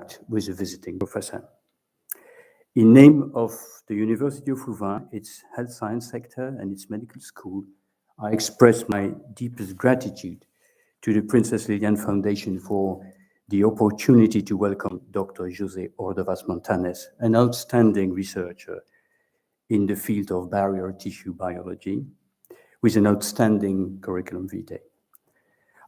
contact with a visiting professor. In name of the University of Louvain, its health science sector and its medical school, I express my deepest gratitude to the Princess Lilian Foundation for the opportunity to welcome Dr. Jose Ordovas-Montanes, an outstanding researcher in the field of barrier tissue biology, with an outstanding curriculum vitae.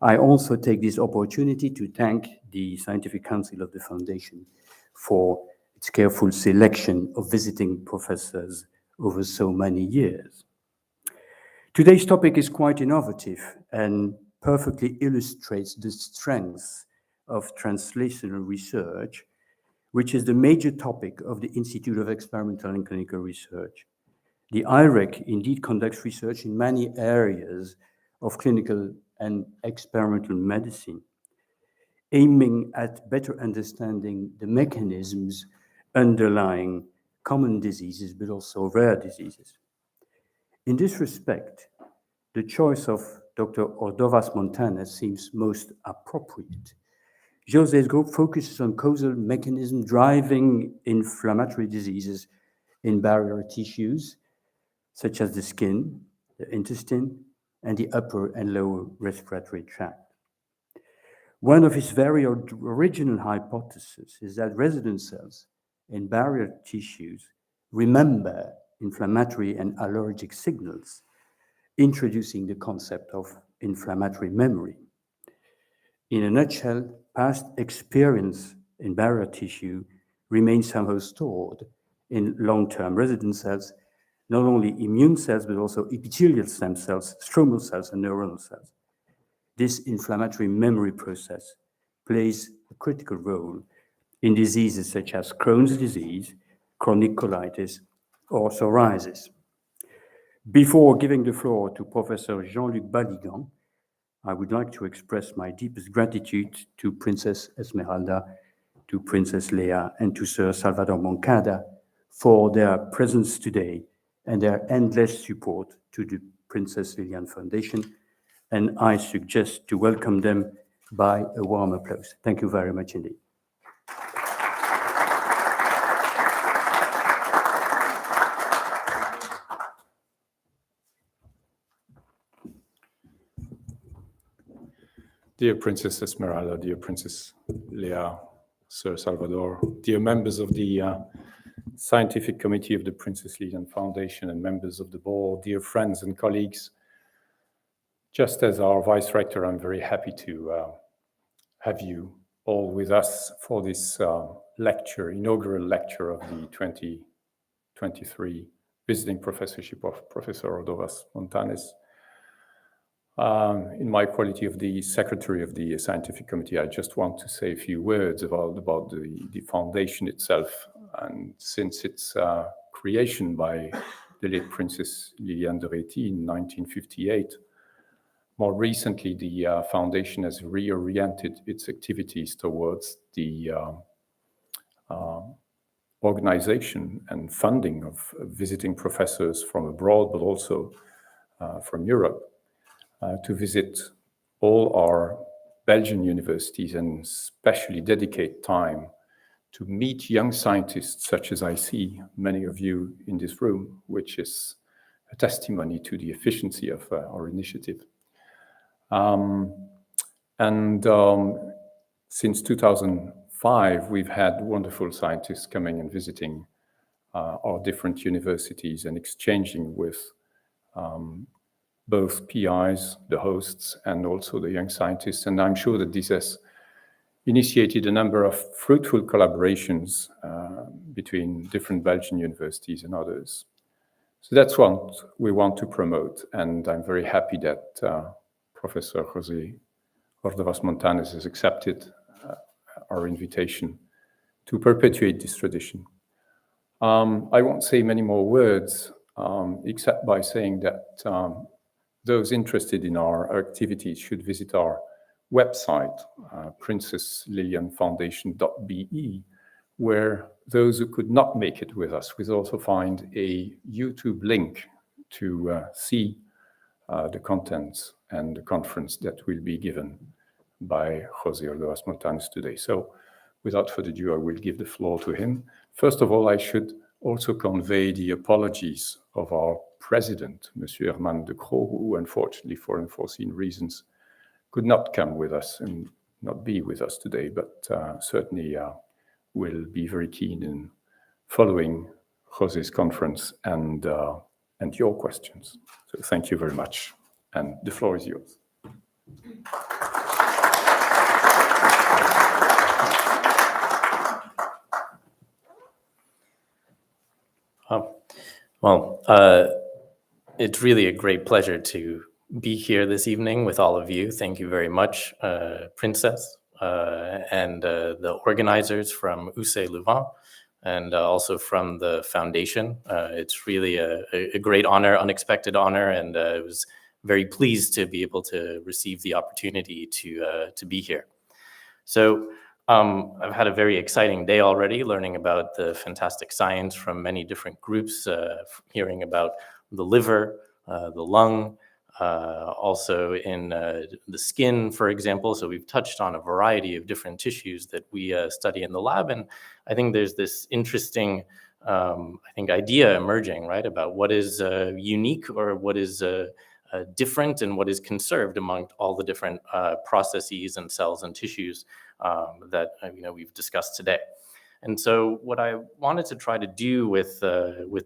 I also take this opportunity to thank the Scientific Council of the Foundation for its careful selection of visiting professors over so many years. Today's topic is quite innovative and perfectly illustrates the strengths of translational research, which is the major topic of the Institute of Experimental and Clinical Research. The IREC indeed conducts research in many areas of clinical and experimental medicine, aiming at better understanding the mechanisms underlying common diseases, but also rare diseases. In this respect, the choice of Dr. Ordovas-Montanes seems most appropriate. Jose's group focuses on causal mechanisms driving inflammatory diseases in barrier tissues, such as the skin, the intestine, and the upper and lower respiratory tract. One of his very original hypotheses is that resident cells in barrier tissues remember inflammatory and allergic signals, introducing the concept of inflammatory memory. In a nutshell, past experience in barrier tissue remains somehow stored in long-term resident cells, not only immune cells, but also epithelial stem cells, stromal cells, and neuronal cells. This inflammatory memory process plays a critical role in diseases such as Crohn's disease, chronic colitis, or psoriasis. Before giving the floor to Professor Jean-Luc Baligan, I would like to express my deepest gratitude to Princess Esmeralda, to Princess Leia, and to Sir Salvador Moncada for their presence today and their endless support to the Princess Lilian Foundation. And I suggest to welcome them by a warm applause. Thank you very much indeed. Dear Princess Esmeralda, dear Princess Leia, Sir Salvador, dear members of the Scientific Committee of the Princess Lilian Foundation and members of the board, dear friends and colleagues, just as our Vice Rector, I'm very happy to have you all with us for this lecture, inaugural lecture of the 2023 Visiting Professorship of Professor Ordovas-Montanes. In my quality of the Secretary of the Scientific Committee, I just want to say a few words about the foundation itself. And since its creation by the late Princess Lilian de Réti in 1958, more recently, the foundation has reoriented its activities towards the organization and funding of visiting professors from abroad, but also from Europe, to visit all our Belgian universities and especially dedicate time to meet young scientists, such as I see many of you in this room, which is a testimony to the efficiency of our initiative. Since 2005, we've had wonderful scientists coming and visiting our different universities and exchanging with both PIs, the hosts, and also the young scientists. And I'm sure that this has initiated a number of fruitful collaborations between different Belgian universities and others. So that's what we want to promote. And I'm very happy that Professor Jose Ordovas-Montanes has accepted our invitation to perpetuate this tradition. I won't say many more words, except by saying that those interested in our activities should visit our website, princesslilianfoundation.be, where those who could not make it with us will also find a YouTube link to see the contents and the conference that will be given by Jose Ordovas-Montanes today. So without further ado, I will give the floor to him. First of all, I should also convey the apologies of our president, Monsieur Herman de Croo, who unfortunately for unforeseen reasons could not come with us and not be with us today, but certainly will be very keen in following José's conference and your questions. So thank you very much. And the floor is yours. It's really a great pleasure to be here this evening with all of you. Thank you very much, Princess, and the organizers from UCLouvain, and also from the foundation. It's really a great honor, unexpected honor, and I was very pleased to be able to receive the opportunity to be here. So I've had a very exciting day already, learning about the fantastic science from many different groups, hearing about the liver, the lung, also in the skin, for example. So we've touched on a variety of different tissues that we study in the lab. And I think there's this interesting, idea emerging, right, about what is unique or what is different and what is conserved among all the different processes and cells and tissues that we've discussed today. And so what I wanted to try to do with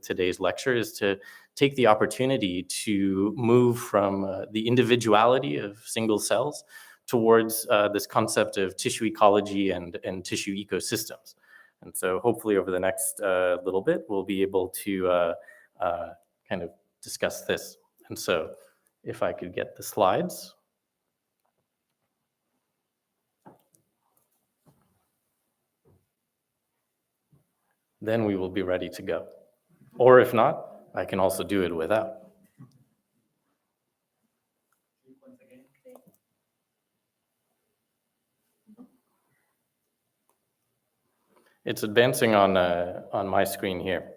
today's lecture is to take the opportunity to move from the individuality of single cells towards this concept of tissue ecology and tissue ecosystems. And so hopefully over the next little bit, we'll be able to kind of discuss this. And so if I could get the slides. Then we will be ready to go. Or if not, I can also do it without. It's advancing on my screen here.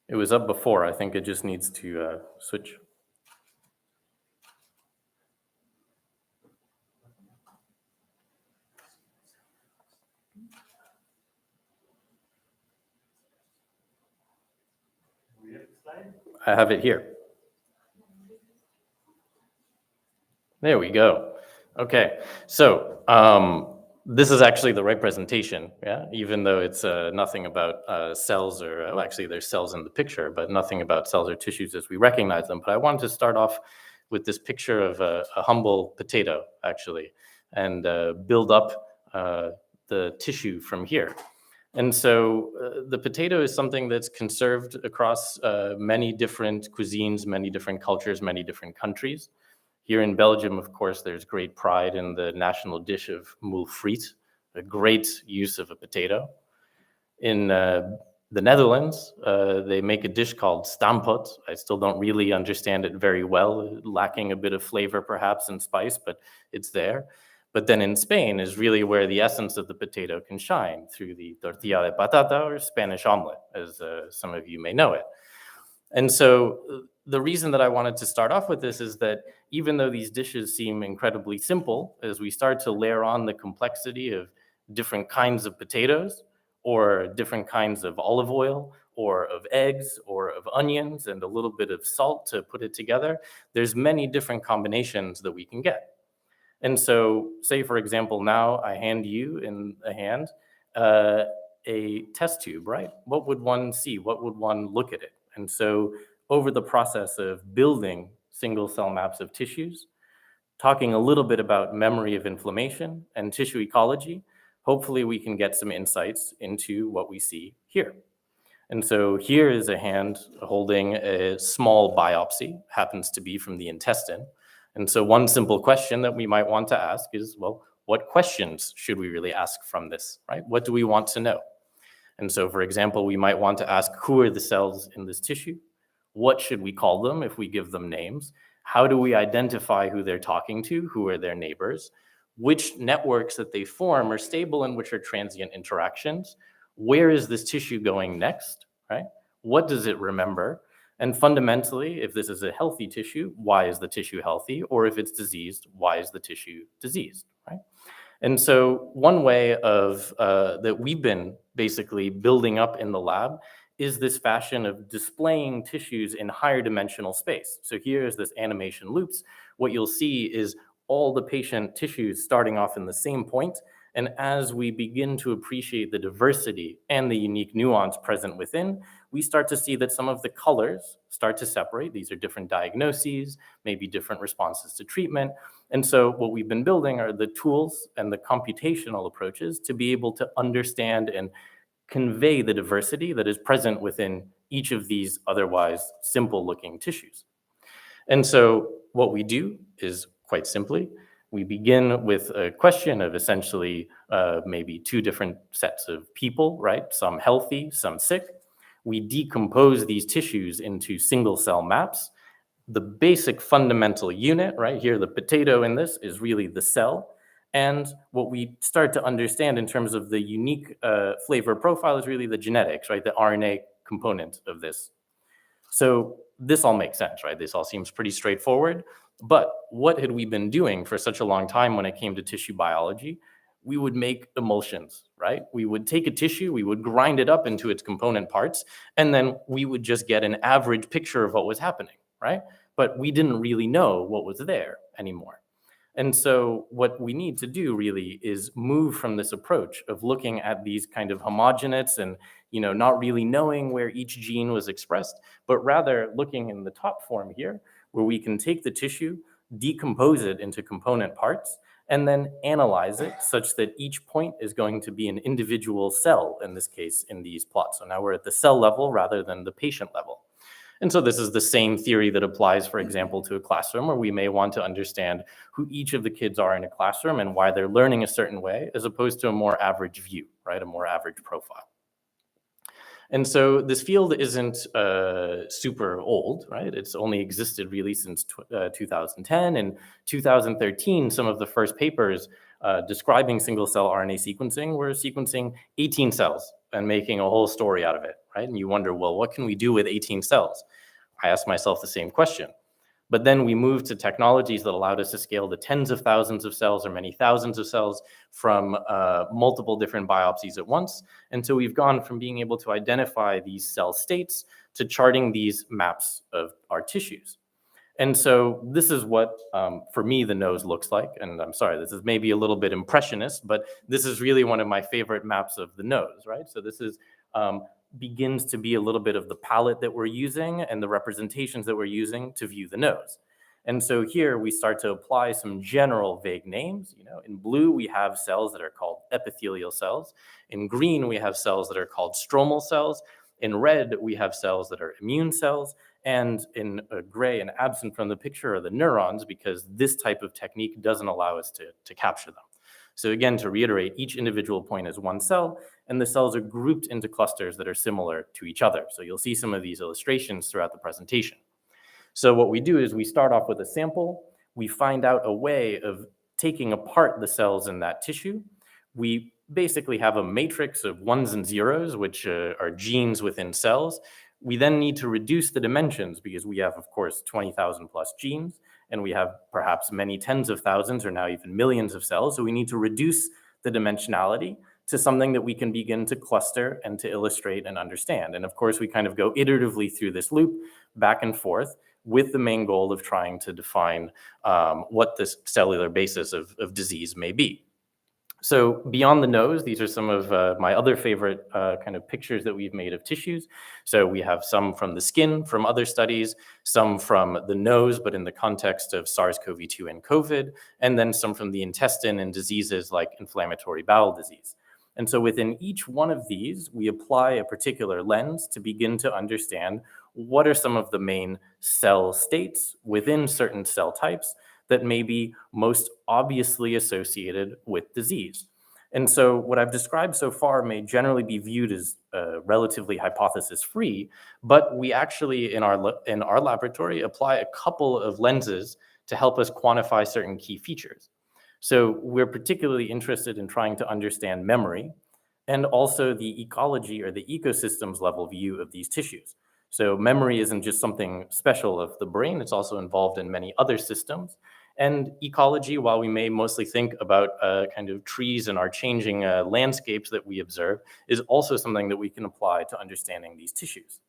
It was up before. I think it just needs to switch. I have it here. There we go. Okay, so this is actually the right presentation, yeah? Even though it's nothing about cells or, well, actually there's cells in the picture, but nothing about cells or tissues as we recognize them. But I wanted to start off with this picture of a humble potato, actually, and build up the tissue from here. And so the potato is something that's conserved across many different cuisines, many different cultures, many different countries. Here in Belgium, of course, there's great pride in the national dish of moule frites, a great use of a potato. In the Netherlands, they make a dish called stampot. I still don't really understand it very well, lacking a bit of flavor perhaps and spice, but it's there. But then in Spain is really where the essence of the potato can shine, through the tortilla de patata, or Spanish omelet, as some of you may know it. And so the reason that I wanted to start off with this is that even though these dishes seem incredibly simple, as we start to layer on the complexity of different kinds of potatoes, or different kinds of olive oil, or of eggs, or of onions, and a little bit of salt to put it together, there's many different combinations that we can get. And so, say for example, now I hand you in a hand a test tube, right? What would one see? What would one look at it? And so over the process of building single cell maps of tissues, talking a little bit about memory of inflammation and tissue ecology, hopefully we can get some insights into what we see here. And so here is a hand holding a small biopsy, happens to be from the intestine. And so one simple question that we might want to ask is, well, what questions should we really ask from this, right? What do we want to know? And so, for example, we might want to ask, who are the cells in this tissue? What should we call them if we give them names? How do we identify who they're talking to? Who are their neighbors? Which networks that they form are stable and which are transient interactions? Where is this tissue going next, right? What does it remember? And fundamentally, if this is a healthy tissue, why is the tissue healthy? Or if it's diseased, why is the tissue diseased, right? And so one way of that we've been basically building up in the lab is this fashion of displaying tissues in higher dimensional space. So here is this animation loops. What you'll see is all the patient tissues starting off in the same point. And as we begin to appreciate the diversity and the unique nuance present within, we start to see that some of the colors start to separate. These are different diagnoses, maybe different responses to treatment. And so what we've been building are the tools and the computational approaches to be able to understand and convey the diversity that is present within each of these otherwise simple looking tissues. And so what we do is quite simply, we begin with a question of essentially maybe two different sets of people, right? Some healthy, some sick. We decompose these tissues into single cell maps. The basic fundamental unit, right here, the potato in this is really the cell. And what we start to understand in terms of the unique flavor profile is really the genetics, right? The RNA component of this. So this all makes sense, right? This all seems pretty straightforward. But what had we been doing for such a long time when it came to tissue biology? We would make emulsions, right? We would take a tissue, we would grind it up into its component parts, and then we would just get an average picture of what was happening, right? But we didn't really know what was there anymore. And so what we need to do really is move from this approach of looking at these kind of homogenates and not really knowing where each gene was expressed, but rather looking in the top form here, where we can take the tissue, decompose it into component parts, and then analyze it such that each point is going to be an individual cell, in this case, in these plots. So now we're at the cell level rather than the patient level. And so this is the same theory that applies, for example, to a classroom, where we may want to understand who each of the kids are in a classroom and why they're learning a certain way, as opposed to a more average view, right? A more average profile. And so this field isn't super old, right? It's only existed really since 2010. In 2013, some of the first papers describing single-cell RNA sequencing were sequencing 18 cells and making a whole story out of it, right? And you wonder, well, what can we do with 18 cells? I asked myself the same question. But then we moved to technologies that allowed us to scale to tens of thousands of cells or many thousands of cells from multiple different biopsies at once. And so we've gone from being able to identify these cell states to charting these maps of our tissues. And so this is what, for me, the nose looks like. And I'm sorry, this is maybe a little bit impressionist, but this is really one of my favorite maps of the nose, right? So this is begins to be a little bit of the palette that we're using and the representations that we're using to view the nose. And so here we start to apply some general vague names. In blue, we have cells that are called epithelial cells. In green, we have cells that are called stromal cells. In red, we have cells that are immune cells. And in gray and absent from the picture are the neurons, because this type of technique doesn't allow us to capture them. So again, to reiterate, each individual point is one cell, and the cells are grouped into clusters that are similar to each other. So you'll see some of these illustrations throughout the presentation. So what we do is we start off with a sample. We find out a way of taking apart the cells in that tissue. We basically have a matrix of ones and zeros, which are genes within cells. We then need to reduce the dimensions because we have, of course, 20,000 plus genes, and we have perhaps many tens of thousands or now even millions of cells. So we need to reduce the dimensionality to something that we can begin to cluster and to illustrate and understand. And of course, we kind of go iteratively through this loop back and forth with the main goal of trying to define what this cellular basis of disease may be. So beyond the nose, these are some of my other favorite kind of pictures that we've made of tissues. So we have some from the skin from other studies, some from the nose, but in the context of SARS-CoV-2 and COVID, and then some from the intestine and diseases like inflammatory bowel disease. And so within each one of these, we apply a particular lens to begin to understand what are some of the main cell states within certain cell types that may be most obviously associated with disease. And so what I've described so far may generally be viewed as relatively hypothesis-free, but we actually in our laboratory apply a couple of lenses to help us quantify certain key features. So we're particularly interested in trying to understand memory and also the ecology or the ecosystems level view of these tissues. So memory isn't just something special of the brain, it's also involved in many other systems. And ecology, while we may mostly think about kind of trees and our changing landscapes that we observe, is also something that we can apply to understanding these tissues.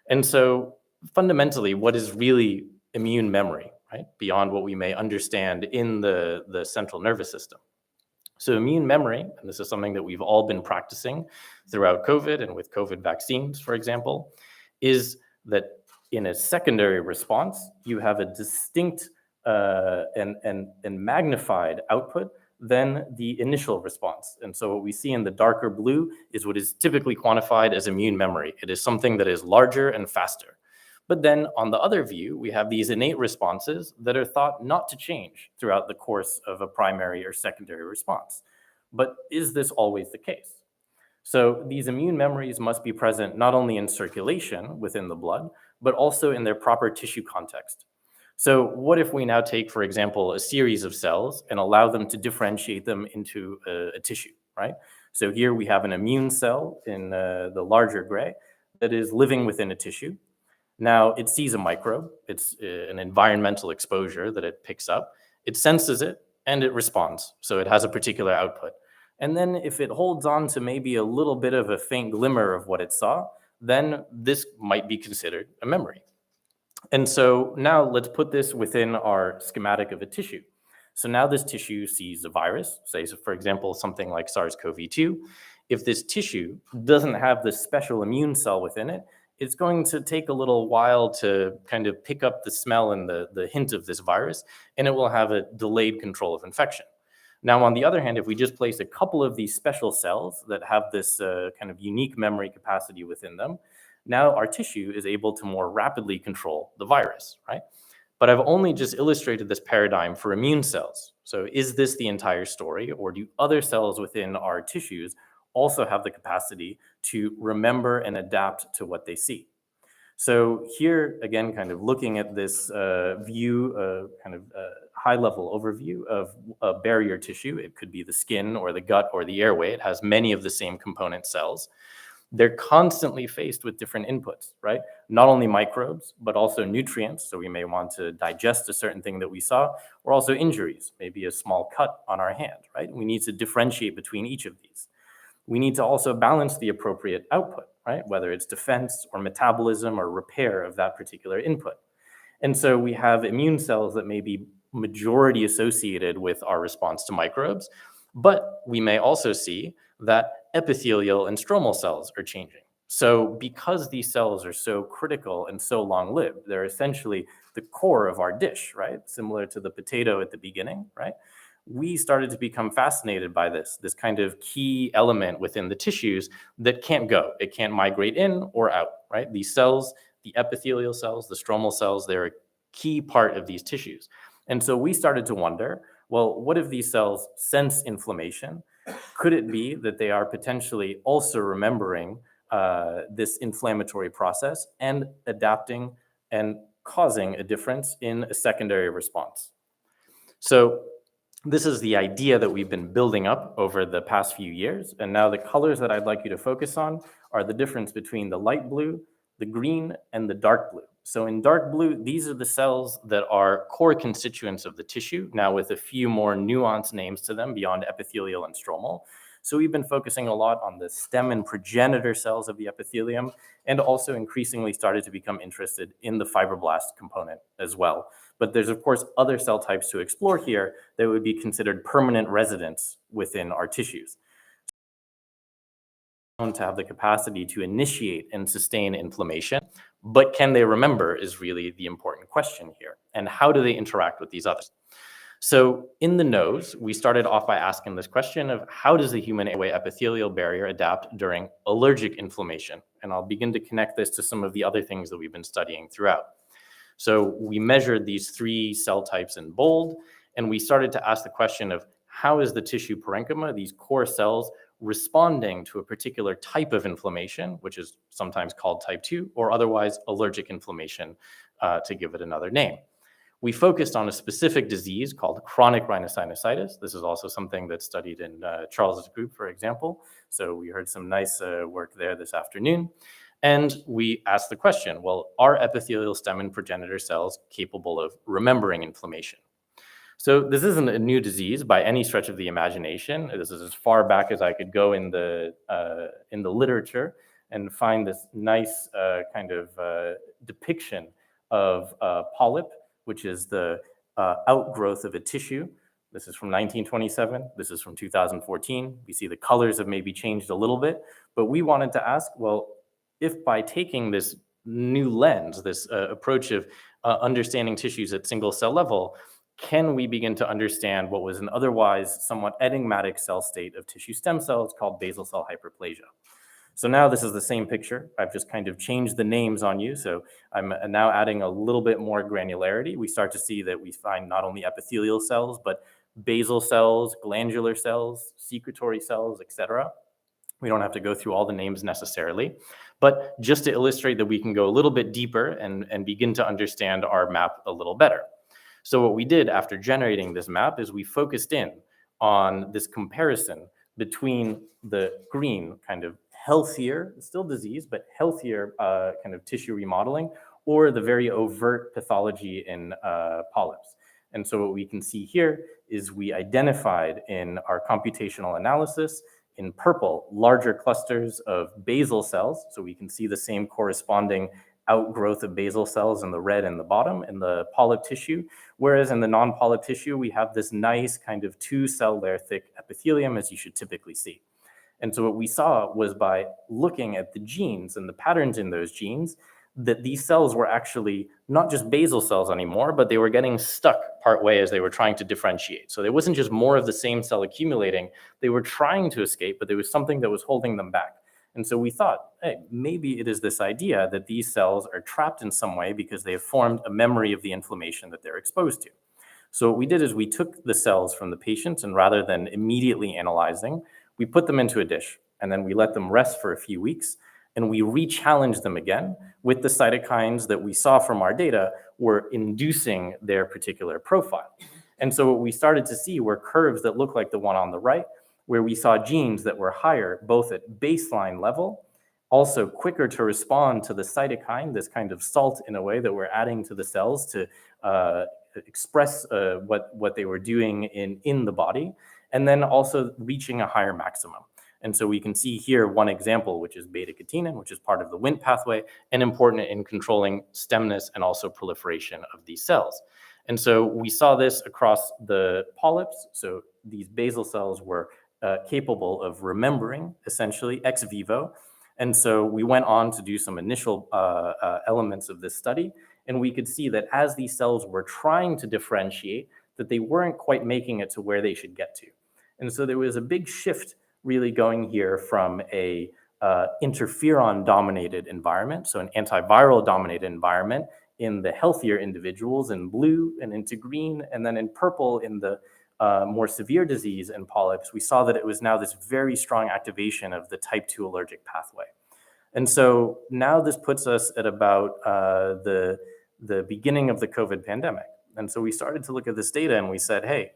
And so fundamentally, what is really immune memory, right? Beyond what we may understand in the central nervous system. So immune memory, and this is something that we've all been practicing throughout COVID and with COVID vaccines, for example, is that in a secondary response, you have a distinct and magnified output than the initial response. And so what we see in the darker blue is what is typically quantified as immune memory. It is something that is larger and faster. But then on the other view, we have these innate responses that are thought not to change throughout the course of a primary or secondary response. But is this always the case? So these immune memories must be present not only in circulation within the blood, but also in their proper tissue context. So what if we now take, for example, a series of cells and allow them to differentiate them into a tissue, right? So here we have an immune cell in the larger gray that is living within a tissue. Now it sees a microbe, it's an environmental exposure that it picks up, it senses it, and it responds. So it has a particular output. And then if it holds on to maybe a little bit of a faint glimmer of what it saw, then this might be considered a memory. And so now let's put this within our schematic of a tissue. So now this tissue sees a virus, say, so for example, something like SARS-CoV-2. If this tissue doesn't have this special immune cell within it, it's going to take a little while to kind of pick up the smell and the hint of this virus, and it will have a delayed control of infection. Now, on the other hand, if we just place a couple of these special cells that have this kind of unique memory capacity within them, now our tissue is able to more rapidly control the virus, right? But I've only just illustrated this paradigm for immune cells. So is this the entire story, or do other cells within our tissues also have the capacity to remember and adapt to what they see? So here, again, kind of looking at this view, high-level overview of a barrier tissue. It could be the skin or the gut or the airway. It has many of the same component cells. They're constantly faced with different inputs, right? Not only microbes, but also nutrients. So we may want to digest a certain thing that we saw, or also injuries, maybe a small cut on our hand, right? We need to differentiate between each of these. We need to also balance the appropriate output, right? Whether it's defense or metabolism or repair of that particular input. And so we have immune cells that may be majority associated with our response to microbes, but we may also see that epithelial and stromal cells are changing. So because these cells are so critical and so long-lived, they're essentially the core of our dish, right? Similar to the potato at the beginning, right? We started to become fascinated by this kind of key element within the tissues that can't go. It can't migrate in or out, right? These cells, the epithelial cells, the stromal cells, they're a key part of these tissues. And so we started to wonder, well, what if these cells sense inflammation? Could it be that they are potentially also remembering this inflammatory process and adapting and causing a difference in a secondary response? So this is the idea that we've been building up over the past few years. And now the colors that I'd like you to focus on are the difference between the light blue, the green, and the dark blue. So in dark blue, these are the cells that are core constituents of the tissue, now with a few more nuanced names to them beyond epithelial and stromal. So we've been focusing a lot on the stem and progenitor cells of the epithelium, and also increasingly started to become interested in the fibroblast component as well. But there's, of course, other cell types to explore here that would be considered permanent residents within our tissues, to have the capacity to initiate and sustain inflammation. But can they remember is really the important question here. And how do they interact with these others? So in the nose, we started off by asking this question of how does the human airway epithelial barrier adapt during allergic inflammation? And I'll begin to connect this to some of the other things that we've been studying throughout. So we measured these 3 cell types in bold, and we started to ask the question of how is the tissue parenchyma, these core cells, responding to a particular type of inflammation, which is sometimes called type 2, or otherwise allergic inflammation, to give it another name. We focused on a specific disease called chronic rhinosinusitis. This is also something that's studied in Charles's group, for example. So we heard some nice work there this afternoon. And we asked the question, well, are epithelial stem and progenitor cells capable of remembering inflammation? So this isn't a new disease by any stretch of the imagination. This is as far back as I could go in the literature and find this nice depiction of polyp, which is the outgrowth of a tissue. This is from 1927. This is from 2014. We see the colors have maybe changed a little bit, but we wanted to ask, well, if by taking this new lens, this approach of understanding tissues at single cell level, can we begin to understand what was an otherwise somewhat enigmatic cell state of tissue stem cells called basal cell hyperplasia? So now this is the same picture. I've just kind of changed the names on you. So I'm now adding a little bit more granularity. We start to see that we find not only epithelial cells, but basal cells, glandular cells, secretory cells, etc. We don't have to go through all the names necessarily, but just to illustrate that we can go a little bit deeper and begin to understand our map a little better. So what we did after generating this map is we focused in on this comparison between the green kind of healthier, still disease, but healthier kind of tissue remodeling, or the very overt pathology in polyps. And so what we can see here is we identified in our computational analysis in purple larger clusters of basal cells. So we can see the same corresponding outgrowth of basal cells in the red in the bottom in the polyp tissue, whereas in the non-polyp tissue, we have this nice kind of 2-cell layer thick epithelium, as you should typically see. And so what we saw was by looking at the genes and the patterns in those genes, that these cells were actually not just basal cells anymore, but they were getting stuck partway as they were trying to differentiate. So there wasn't just more of the same cell accumulating, they were trying to escape, but there was something that was holding them back. And so we thought, hey, maybe it is this idea that these cells are trapped in some way because they have formed a memory of the inflammation that they're exposed to. So what we did is we took the cells from the patients, and rather than immediately analyzing, we put them into a dish, and then we let them rest for a few weeks, and we re-challenged them again with the cytokines that we saw from our data were inducing their particular profile. And so what we started to see were curves that look like the one on the right, where we saw genes that were higher, both at baseline level, also quicker to respond to the cytokine, this kind of salt in a way that we're adding to the cells to express what they were doing in the body, and then also reaching a higher maximum. And so we can see here one example, which is beta-catenin, which is part of the Wnt pathway and important in controlling stemness and also proliferation of these cells. And so we saw this across the polyps. So these basal cells were capable of remembering, essentially, ex vivo. And so we went on to do some initial elements of this study, and we could see that as these cells were trying to differentiate, that they weren't quite making it to where they should get to. And so there was a big shift really going here from a interferon-dominated environment, so an antiviral-dominated environment in the healthier individuals in blue and into green, and then in purple in the more severe disease and polyps. We saw that it was now this very strong activation of the type 2 allergic pathway. And so now this puts us at about the beginning of the COVID pandemic. And so we started to look at this data and we said, hey,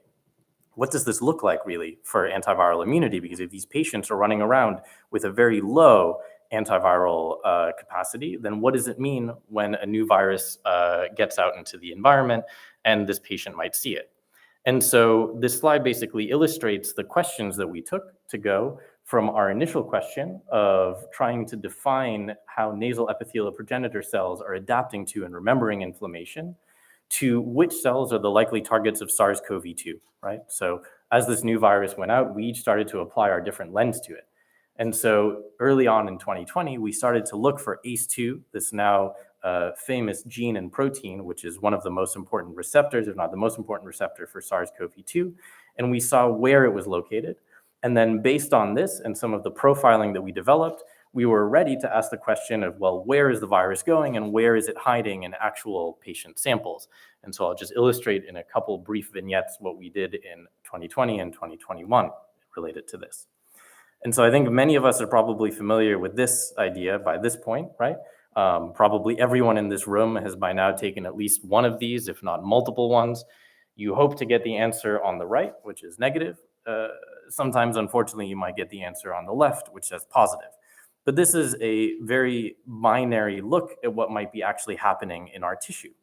what does this look like really for antiviral immunity? Because if these patients are running around with a very low antiviral capacity, then what does it mean when a new virus gets out into the environment and this patient might see it? And so this slide basically illustrates the questions that we took to go from our initial question of trying to define how nasal epithelial progenitor cells are adapting to and remembering inflammation, to which cells are the likely targets of SARS-CoV-2, right? So as this new virus went out, we each started to apply our different lens to it. And so early on in 2020, we started to look for ACE2, this now famous gene and protein, which is one of the most important receptors, if not the most important receptor for SARS-CoV-2. And we saw where it was located. And then based on this and some of the profiling that we developed, we were ready to ask the question of, well, where is the virus going and where is it hiding in actual patient samples? And so I'll just illustrate in a couple brief vignettes what we did in 2020 and 2021 related to this. And so I think many of us are probably familiar with this idea by this point, right? Probably everyone in this room has by now taken at least one of these, if not multiple ones. You hope to get the answer on the right, which is negative. Sometimes, unfortunately, you might get the answer on the left, which says positive. But this is a very binary look at what might be actually happening in our tissue.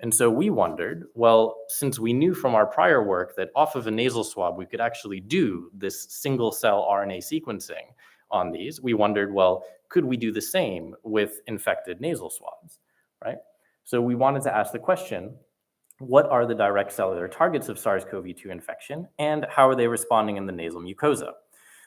And so we wondered, well, since we knew from our prior work that off of a nasal swab, we could actually do this single cell RNA sequencing on these, we wondered, well, could we do the same with infected nasal swabs, right? So we wanted to ask the question, what are the direct cellular targets of SARS-CoV-2 infection, and how are they responding in the nasal mucosa?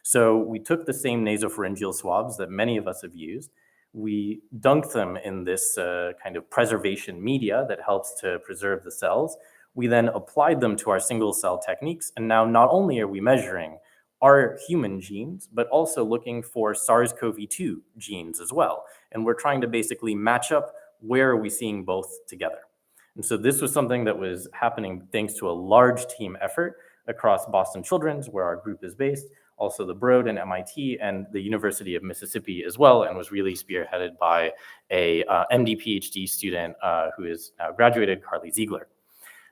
So we took the same nasopharyngeal swabs that many of us have used. We dunked them in this kind of preservation media that helps to preserve the cells. We then applied them to our single cell techniques. And now not only are we measuring our human genes, but also looking for SARS-CoV-2 genes as well. And we're trying to basically match up where are we seeing both together. And so this was something that was happening thanks to a large team effort across Boston Children's, where our group is based, also the Broad and MIT and the University of Mississippi as well, and was really spearheaded by a MD PhD student who is now graduated, Carly Ziegler.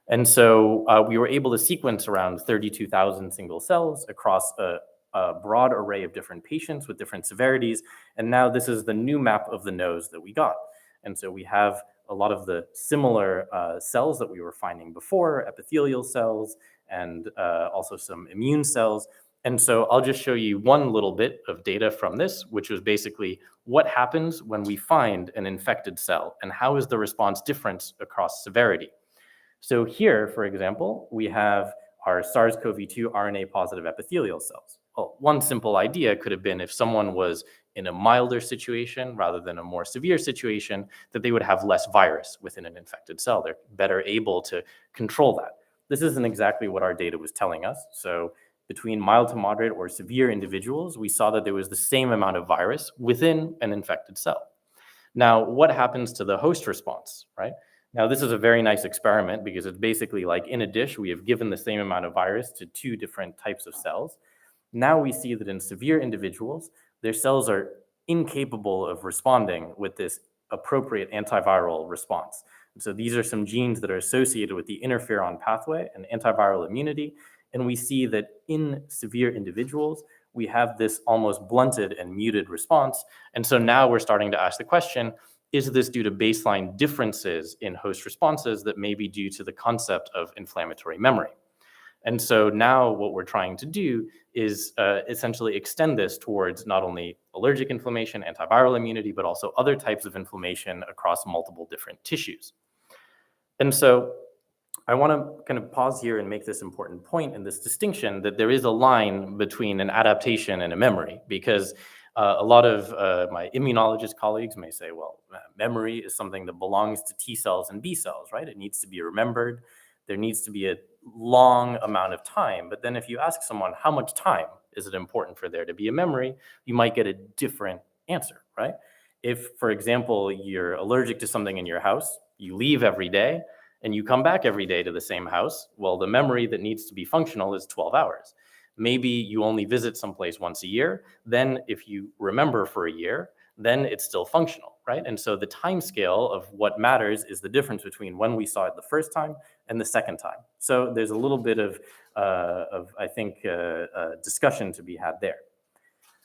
And so we were able to sequence around 32,000 single cells across a broad array of different patients with different severities. And now this is the new map of the nose that we got. And so we have a lot of the similar cells that we were finding before, epithelial cells, and also some immune cells. And so I'll just show you one little bit of data from this, which was basically what happens when we find an infected cell and how is the response different across severity. So here, for example, we have our SARS-CoV-2 RNA positive epithelial cells. Well, one simple idea could have been if someone was in a milder situation rather than a more severe situation, that they would have less virus within an infected cell. They're better able to control that. This isn't exactly what our data was telling us. So between mild to moderate or severe individuals, we saw that there was the same amount of virus within an infected cell. Now, what happens to the host response, right? Now, this is a very nice experiment because it's basically like in a dish, we have given the same amount of virus to two different types of cells. Now we see that in severe individuals, their cells are incapable of responding with this appropriate antiviral response. And so these are some genes that are associated with the interferon pathway and antiviral immunity. And we see that in severe individuals, we have this almost blunted and muted response. And so now we're starting to ask the question, is this due to baseline differences in host responses that may be due to the concept of inflammatory memory? And so now what we're trying to do is essentially extend this towards not only allergic inflammation, antiviral immunity, but also other types of inflammation across multiple different tissues. And so I want to kind of pause here and make this important point in this distinction that there is a line between an adaptation and a memory, because a lot of my immunologist colleagues may say, well, memory is something that belongs to T cells and B cells, right? It needs to be remembered. There needs to be a long amount of time. But then if you ask someone, how much time is it important for there to be a memory, you might get a different answer, right? If, for example, you're allergic to something in your house, you leave every day, and you come back every day to the same house, well, the memory that needs to be functional is 12 hours. Maybe you only visit someplace once a year. Then if you remember for a year, then it's still functional, right? And so the time scale of what matters is the difference between when we saw it the first time and the second time. So there's a little bit of I think, discussion to be had there.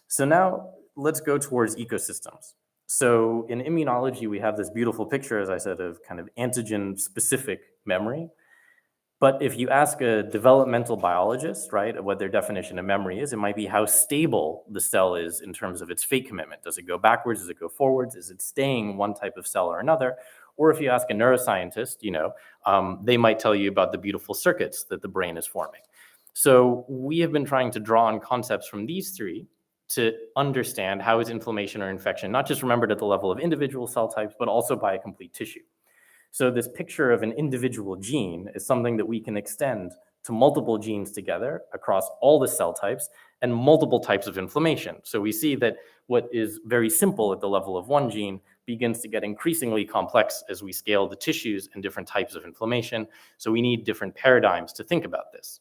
So now let's go towards ecosystems. So in immunology, we have this beautiful picture, as I said, of kind of antigen-specific memory. But if you ask a developmental biologist, right, what their definition of memory is, it might be how stable the cell is in terms of its fate commitment. Does it go backwards? Does it go forwards? Is it staying one type of cell or another? Or if you ask a neuroscientist, they might tell you about the beautiful circuits that the brain is forming. So we have been trying to draw on concepts from these three to understand how is inflammation or infection not just remembered at the level of individual cell types, but also by a complete tissue. So this picture of an individual gene is something that we can extend to multiple genes together across all the cell types and multiple types of inflammation. So we see that what is very simple at the level of one gene begins to get increasingly complex as we scale the tissues and different types of inflammation. So we need different paradigms to think about this.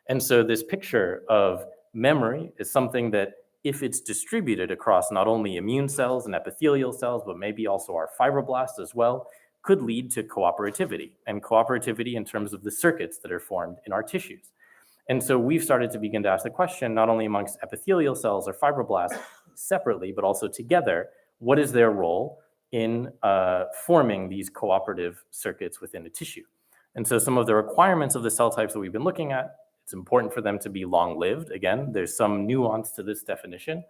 And so this picture of memory is something that if it's distributed across not only immune cells and epithelial cells, but maybe also our fibroblasts as well, could lead to cooperativity, and cooperativity in terms of the circuits that are formed in our tissues. And so we've started to begin to ask the question, not only amongst epithelial cells or fibroblasts, separately, but also together, what is their role in forming these cooperative circuits within a tissue. And so some of the requirements of the cell types that we've been looking at, it's important for them to be long-lived. Again, there's some nuance to this definition.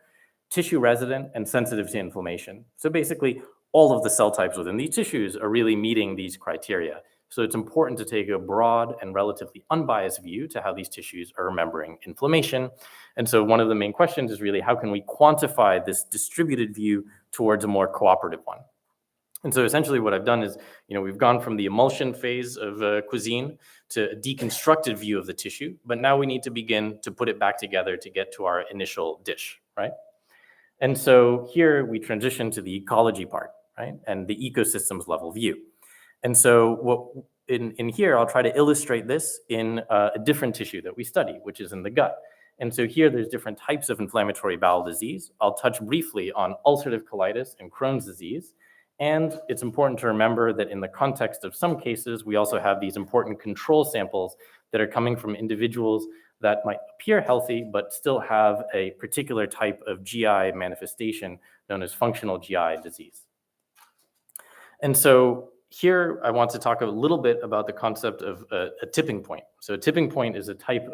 Tissue resident and sensitive to inflammation. So basically, all of the cell types within these tissues are really meeting these criteria. So it's important to take a broad and relatively unbiased view to how these tissues are remembering inflammation. And so one of the main questions is really, how can we quantify this distributed view towards a more cooperative one? And so essentially what I've done is, we've gone from the emulsion phase of cuisine to a deconstructed view of the tissue, but now we need to begin to put it back together to get to our initial dish, right? And so here we transition to the ecology part, right? And the ecosystems level view. And so in here, I'll try to illustrate this in a different tissue that we study, which is in the gut. And so here there's different types of inflammatory bowel disease. I'll touch briefly on ulcerative colitis and Crohn's disease. And it's important to remember that in the context of some cases, we also have these important control samples that are coming from individuals that might appear healthy, but still have a particular type of GI manifestation known as functional GI disease. And so here I want to talk a little bit about the concept of a tipping point. So a tipping point is a type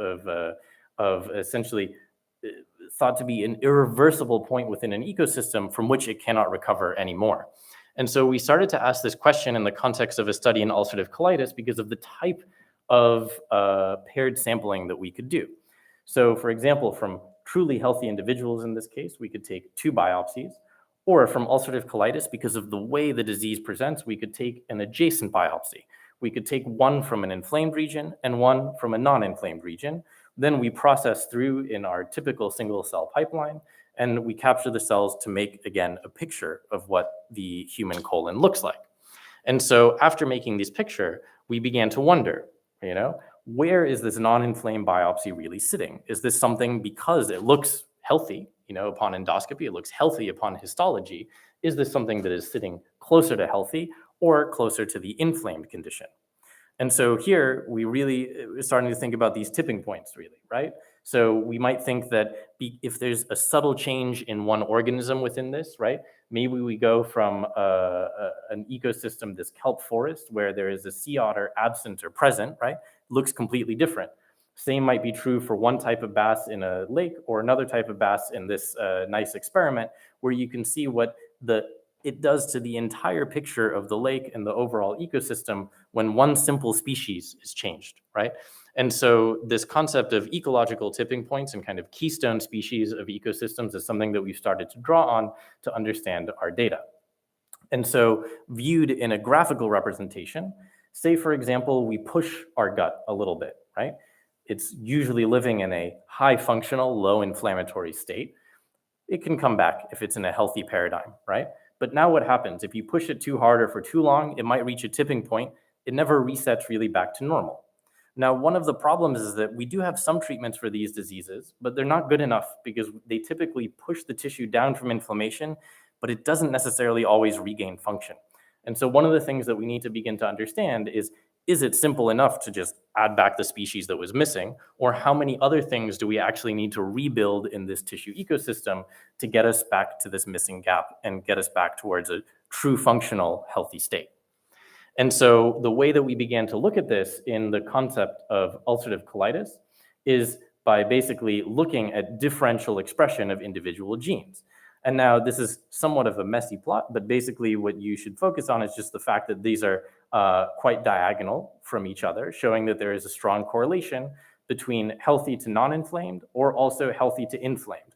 of essentially thought to be an irreversible point within an ecosystem from which it cannot recover anymore. And so we started to ask this question in the context of a study in ulcerative colitis because of the type of paired sampling that we could do. So for example, from truly healthy individuals in this case, we could take 2 biopsies, or from ulcerative colitis, because of the way the disease presents, we could take an adjacent biopsy. We could take one from an inflamed region and one from a non-inflamed region. Then we process through in our typical single cell pipeline, and we capture the cells to make, again, a picture of what the human colon looks like. And so after making this picture, we began to wonder, where is this non-inflamed biopsy really sitting? Is this something because it looks healthy, upon endoscopy, it looks healthy upon histology? Is this something that is sitting closer to healthy or closer to the inflamed condition? And so here we really are starting to think about these tipping points, really, right? So we might think that if there's a subtle change in one organism within this, right? Maybe we go from an ecosystem, this kelp forest, where there is a sea otter absent or present, right? Looks completely different. Same might be true for one type of bass in a lake or another type of bass in this nice experiment, where you can see what it does to the entire picture of the lake and the overall ecosystem when one simple species is changed, right? And so this concept of ecological tipping points and kind of keystone species of ecosystems is something that we've started to draw on to understand our data. And so viewed in a graphical representation, say, for example, we push our gut a little bit, right? It's usually living in a high functional, low inflammatory state. It can come back if it's in a healthy paradigm, right? But now what happens? If you push it too hard or for too long, it might reach a tipping point. It never resets really back to normal. Now, one of the problems is that we do have some treatments for these diseases, but they're not good enough because they typically push the tissue down from inflammation, but it doesn't necessarily always regain function. And so one of the things that we need to begin to understand is it simple enough to just add back the species that was missing, or how many other things do we actually need to rebuild in this tissue ecosystem to get us back to this missing gap and get us back towards a true functional healthy state? And so the way that we began to look at this in the concept of ulcerative colitis is by basically looking at differential expression of individual genes. And now this is somewhat of a messy plot, but basically what you should focus on is just the fact that these are quite diagonal from each other, showing that there is a strong correlation between healthy to non-inflamed or also healthy to inflamed.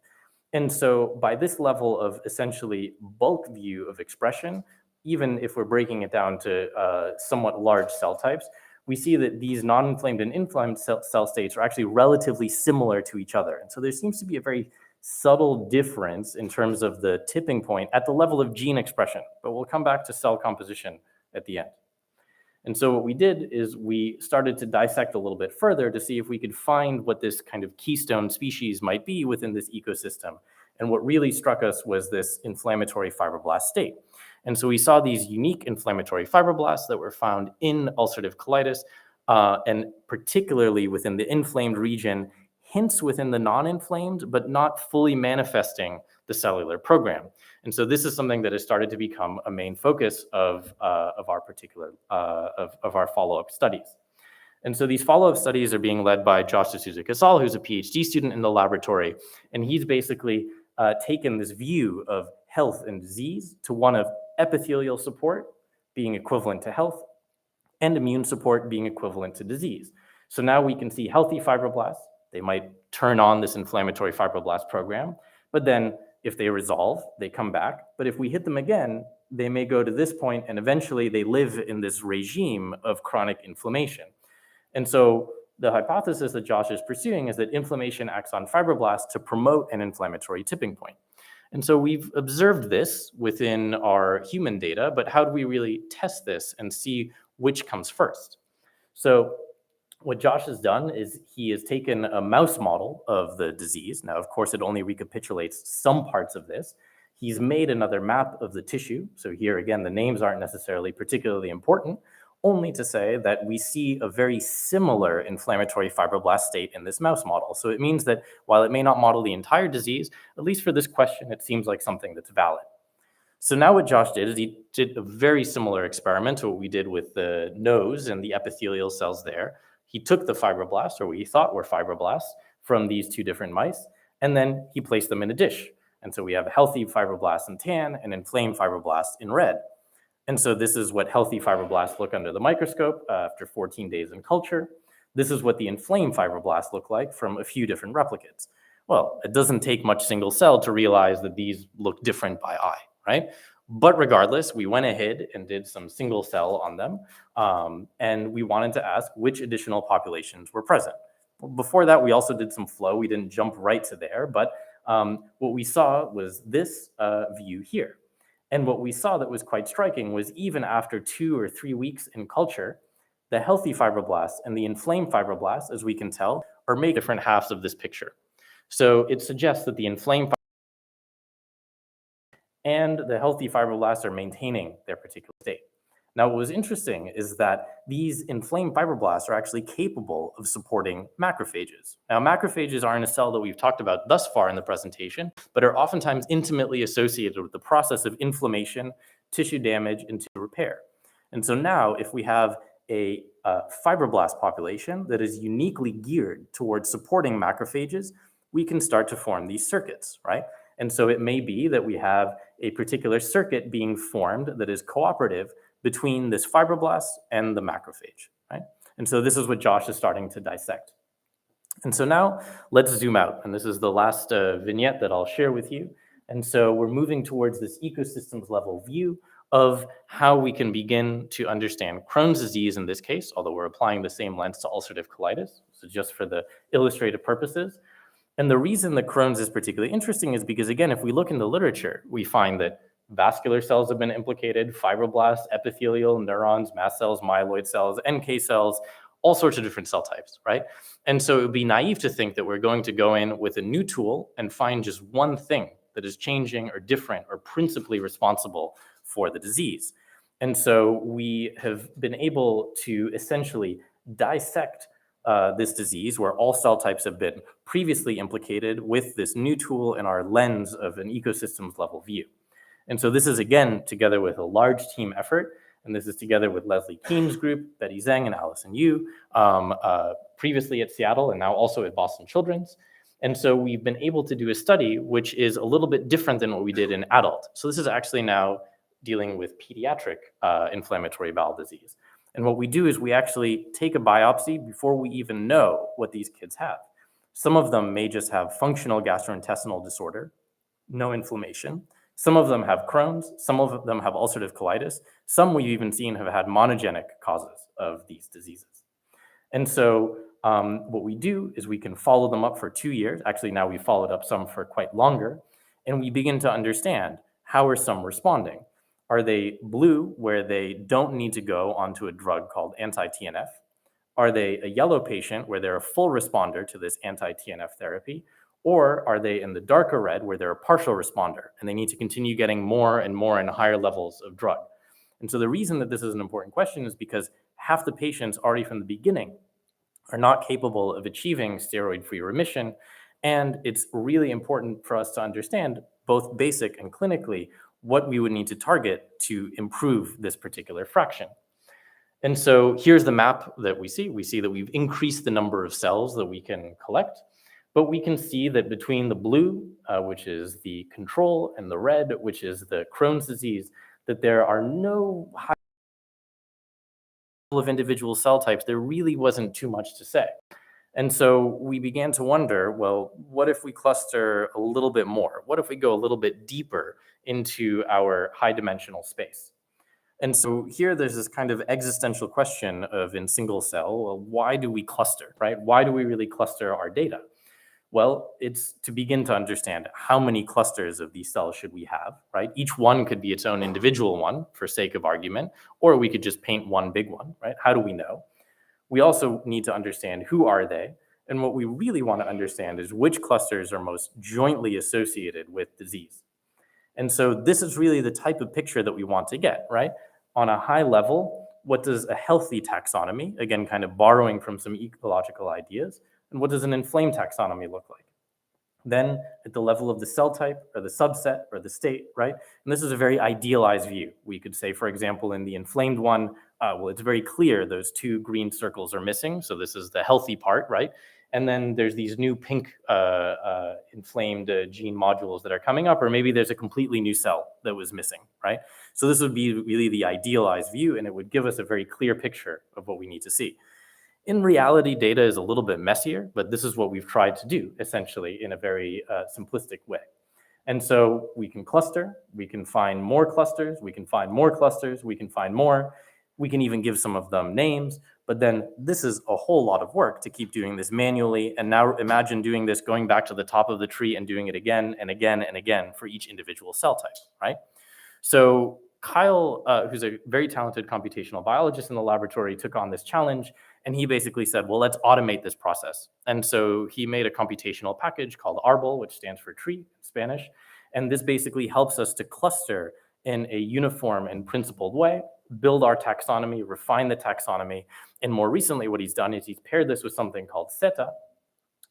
And so by this level of essentially bulk view of expression, even if we're breaking it down to somewhat large cell types, we see that these non-inflamed and inflamed cell states are actually relatively similar to each other. And so there seems to be a very subtle difference in terms of the tipping point at the level of gene expression, but we'll come back to cell composition at the end. And so what we did is we started to dissect a little bit further to see if we could find what this kind of keystone species might be within this ecosystem. And what really struck us was this inflammatory fibroblast state. And so we saw these unique inflammatory fibroblasts that were found in ulcerative colitis, and particularly within the inflamed region hints within the non-inflamed, but not fully manifesting the cellular program. And so this is something that has started to become a main focus of our particular, of our follow-up studies. And so these follow-up studies are being led by Josh D'Souza Casal, who's a PhD student in the laboratory. And he's basically taken this view of health and disease to one of epithelial support being equivalent to health and immune support being equivalent to disease. So now we can see healthy fibroblasts. They might turn on this inflammatory fibroblast program, but then if they resolve, they come back. But if we hit them again, they may go to this point and eventually they live in this regime of chronic inflammation. And so the hypothesis that Josh is pursuing is that inflammation acts on fibroblasts to promote an inflammatory tipping point. And so we've observed this within our human data, but how do we really test this and see which comes first? So what Josh has done is he has taken a mouse model of the disease. Now, of course, it only recapitulates some parts of this. He's made another map of the tissue. So here, again, the names aren't necessarily particularly important, only to say that we see a very similar inflammatory fibroblast state in this mouse model. So it means that while it may not model the entire disease, at least for this question, it seems like something that's valid. So now what Josh did is he did a very similar experiment to what we did with the nose and the epithelial cells there. He took the fibroblasts, or what he thought were fibroblasts, from these two different mice, and then he placed them in a dish. And so we have healthy fibroblasts in tan and inflamed fibroblasts in red. And so this is what healthy fibroblasts look under the microscope after 14 days in culture. This is what the inflamed fibroblasts look like from a few different replicates. Well, it doesn't take much single cell to realize that these look different by eye, right? But regardless, we went ahead and did some single cell on them, and we wanted to ask which additional populations were present. Before that, we also did some flow. We didn't jump right to there, but what we saw was this view here. And what we saw that was quite striking was even after 2 or 3 weeks in culture, the healthy fibroblasts and the inflamed fibroblasts, as we can tell, are making different halves of this picture. So it suggests that the inflamed and the healthy fibroblasts are maintaining their particular state. Now, what was interesting is that these inflamed fibroblasts are actually capable of supporting macrophages. Now, macrophages aren't a cell that we've talked about thus far in the presentation, but are oftentimes intimately associated with the process of inflammation, tissue damage, and tissue repair. And so now, if we have a fibroblast population that is uniquely geared towards supporting macrophages, we can start to form these circuits, right? And so it may be that we have a particular circuit being formed that is cooperative between this fibroblast and the macrophage, right? And so this is what Josh is starting to dissect. And so now let's zoom out. And this is the last vignette that I'll share with you. And so we're moving towards this ecosystems level view of how we can begin to understand Crohn's disease in this case, although we're applying the same lens to ulcerative colitis, so just for the illustrative purposes. And the reason that Crohn's is particularly interesting is because, again, if we look in the literature, we find that vascular cells have been implicated, fibroblasts, epithelial, neurons, mast cells, myeloid cells, NK cells, all sorts of different cell types, right? And so it would be naive to think that we're going to go in with a new tool and find just one thing that is changing or different or principally responsible for the disease. And so we have been able to essentially dissect this disease where all cell types have been previously implicated with this new tool in our lens of an ecosystems level view. And so this is, again, together with a large team effort, and this is together with Leslie Keane's group, Betty Zhang and Allison Yu, previously at Seattle and now also at Boston Children's. And so we've been able to do a study which is a little bit different than what we did in adult. So this is actually now dealing with pediatric inflammatory bowel disease. And what we do is we actually take a biopsy before we even know what these kids have. Some of them may just have functional gastrointestinal disorder, no inflammation. Some of them have Crohn's, some of them have ulcerative colitis. Some we've even seen have had monogenic causes of these diseases. And so what we do is we can follow them up for 2 years. Actually, now we've followed up some for quite longer. And we begin to understand how are some responding. Are they blue, where they don't need to go onto a drug called anti-TNF? Are they a yellow patient, where they're a full responder to this anti-TNF therapy? Or are they in the darker red, where they're a partial responder, and they need to continue getting more and more and higher levels of drug? And so the reason that this is an important question is because half the patients already from the beginning are not capable of achieving steroid-free remission. And it's really important for us to understand, both basic and clinically, what we would need to target to improve this particular fraction. And so here's the map that we see. We see that we've increased the number of cells that we can collect, but we can see that between the blue, which is the control, and the red, which is the Crohn's disease, that there are no high of individual cell types. There really wasn't too much to say. And so we began to wonder, well, what if we cluster a little bit more? What if we go a little bit deeper into our high dimensional space? And so here there's this kind of existential question of, in single cell, well, why do we cluster, right? Why do we really cluster our data? Well, it's to begin to understand how many clusters of these cells should we have, right? Each one could be its own individual one for sake of argument, or we could just paint one big one, right? How do we know? We also need to understand who are they, and what we really want to understand is which clusters are most jointly associated with disease. And so this is really the type of picture that we want to get, right? On a high level, what does a healthy taxonomy, again, kind of borrowing from some ecological ideas, and what does an inflamed taxonomy look like? Then at the level of the cell type or the subset or the state, right? And this is a very idealized view. We could say, for example, in the inflamed one, well, it's very clear those two green circles are missing. So this is the healthy part, right? And then there's these new pink inflamed gene modules that are coming up, or maybe there's a completely new cell that was missing, right? So this would be really the idealized view, and it would give us a very clear picture of what we need to see. In reality, data is a little bit messier, but this is what we've tried to do, essentially, in a very simplistic way. And so we can cluster, we can find more clusters, we can find more clusters, we can find more, we can even give some of them names, but then this is a whole lot of work to keep doing this manually. And now imagine doing this, going back to the top of the tree and doing it again and again and again for each individual cell type, right? So Kyle, who's a very talented computational biologist in the laboratory, took on this challenge, and he basically said, well, let's automate this process. And so he made a computational package called Arbol, which stands for tree in Spanish. And this basically helps us to cluster in a uniform and principled way, build our taxonomy, refine the taxonomy. And more recently, what he's done is he's paired this with something called Zeta,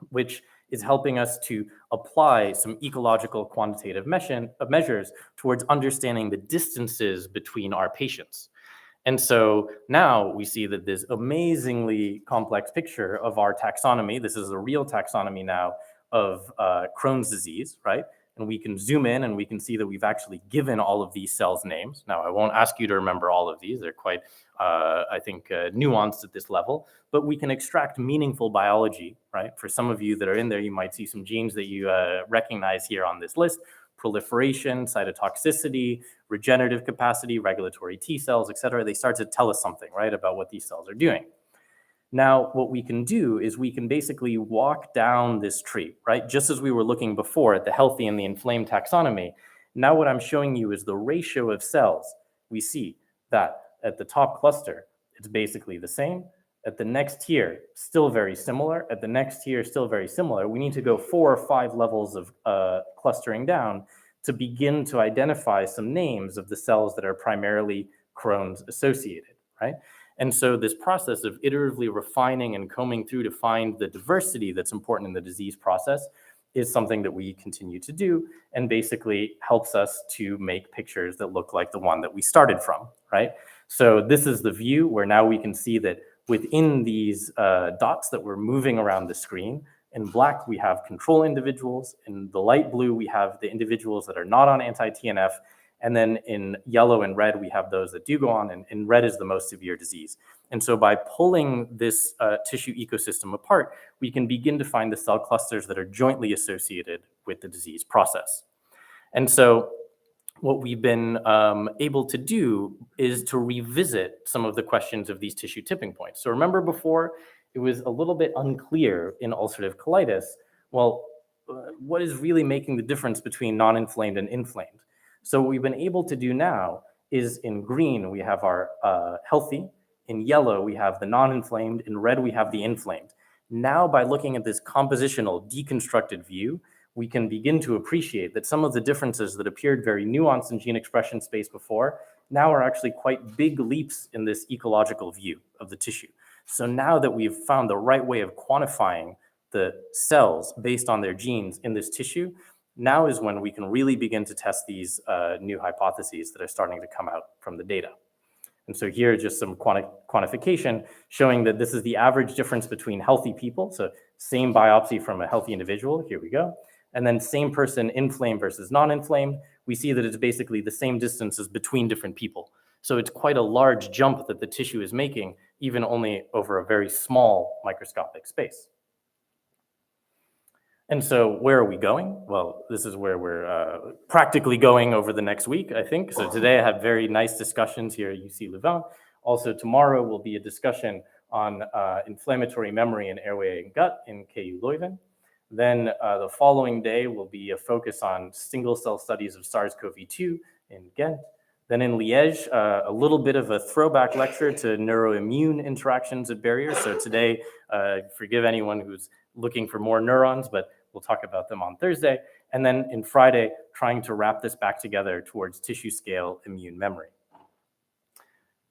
which is helping us to apply some ecological quantitative measures towards understanding the distances between our patients. And so now we see that this amazingly complex picture of our taxonomy, this is a real taxonomy now of Crohn's disease, right? And we can zoom in and we can see that we've actually given all of these cells names. Now, I won't ask you to remember all of these. They're quite, I think, nuanced at this level, but we can extract meaningful biology, right? For some of you that are in there, you might see some genes that you recognize here on this list: proliferation, cytotoxicity, regenerative capacity, regulatory T cells, et cetera. They start to tell us something, right, about what these cells are doing. Now, what we can do is we can basically walk down this tree, right? Just as we were looking before at the healthy and the inflamed taxonomy, now what I'm showing you is the ratio of cells. We see that at the top cluster, it's basically the same. At the next tier, still very similar. At the next tier, still very similar. We need to go 4 or 5 levels of clustering down to begin to identify some names of the cells that are primarily Crohn's associated, right? And so this process of iteratively refining and combing through to find the diversity that's important in the disease process is something that we continue to do, and basically helps us to make pictures that look like the one that we started from, right? So this is the view where now we can see that within these dots that we're moving around the screen, in black we have control individuals, in the light blue we have the individuals that are not on anti-TNF, and then in yellow and red, we have those that do go on, and in red is the most severe disease. And so by pulling this tissue ecosystem apart, we can begin to find the cell clusters that are jointly associated with the disease process. And so what we've been able to do is to revisit some of the questions of these tissue tipping points. So remember before, it was a little bit unclear in ulcerative colitis, well, what is really making the difference between non-inflamed and inflamed? So what we've been able to do now is in green, we have our healthy. In yellow, we have the non-inflamed. In red, we have the inflamed. Now, by looking at this compositional deconstructed view, we can begin to appreciate that some of the differences that appeared very nuanced in gene expression space before now are actually quite big leaps in this ecological view of the tissue. So now that we've found the right way of quantifying the cells based on their genes in this tissue, now is when we can really begin to test these new hypotheses that are starting to come out from the data. And so here, just some quantification showing that this is the average difference between healthy people. So same biopsy from a healthy individual, here we go. And then same person inflamed versus non-inflamed. We see that it's basically the same distances between different people. So it's quite a large jump that the tissue is making, even only over a very small microscopic space. And so where are we going? Well, this is where we're practically going over the next week, I think. So today I had very nice discussions here at UCLouvain. Also tomorrow will be a discussion on inflammatory memory in airway and gut in KU Leuven. Then the following day will be a focus on single cell studies of SARS-CoV-2 in Ghent. Then in Liège, a little bit of a throwback lecture to neuroimmune interactions at barriers. So today, forgive anyone who's looking for more neurons, but we'll talk about them on Thursday. And then in Friday, trying to wrap this back together towards tissue scale immune memory.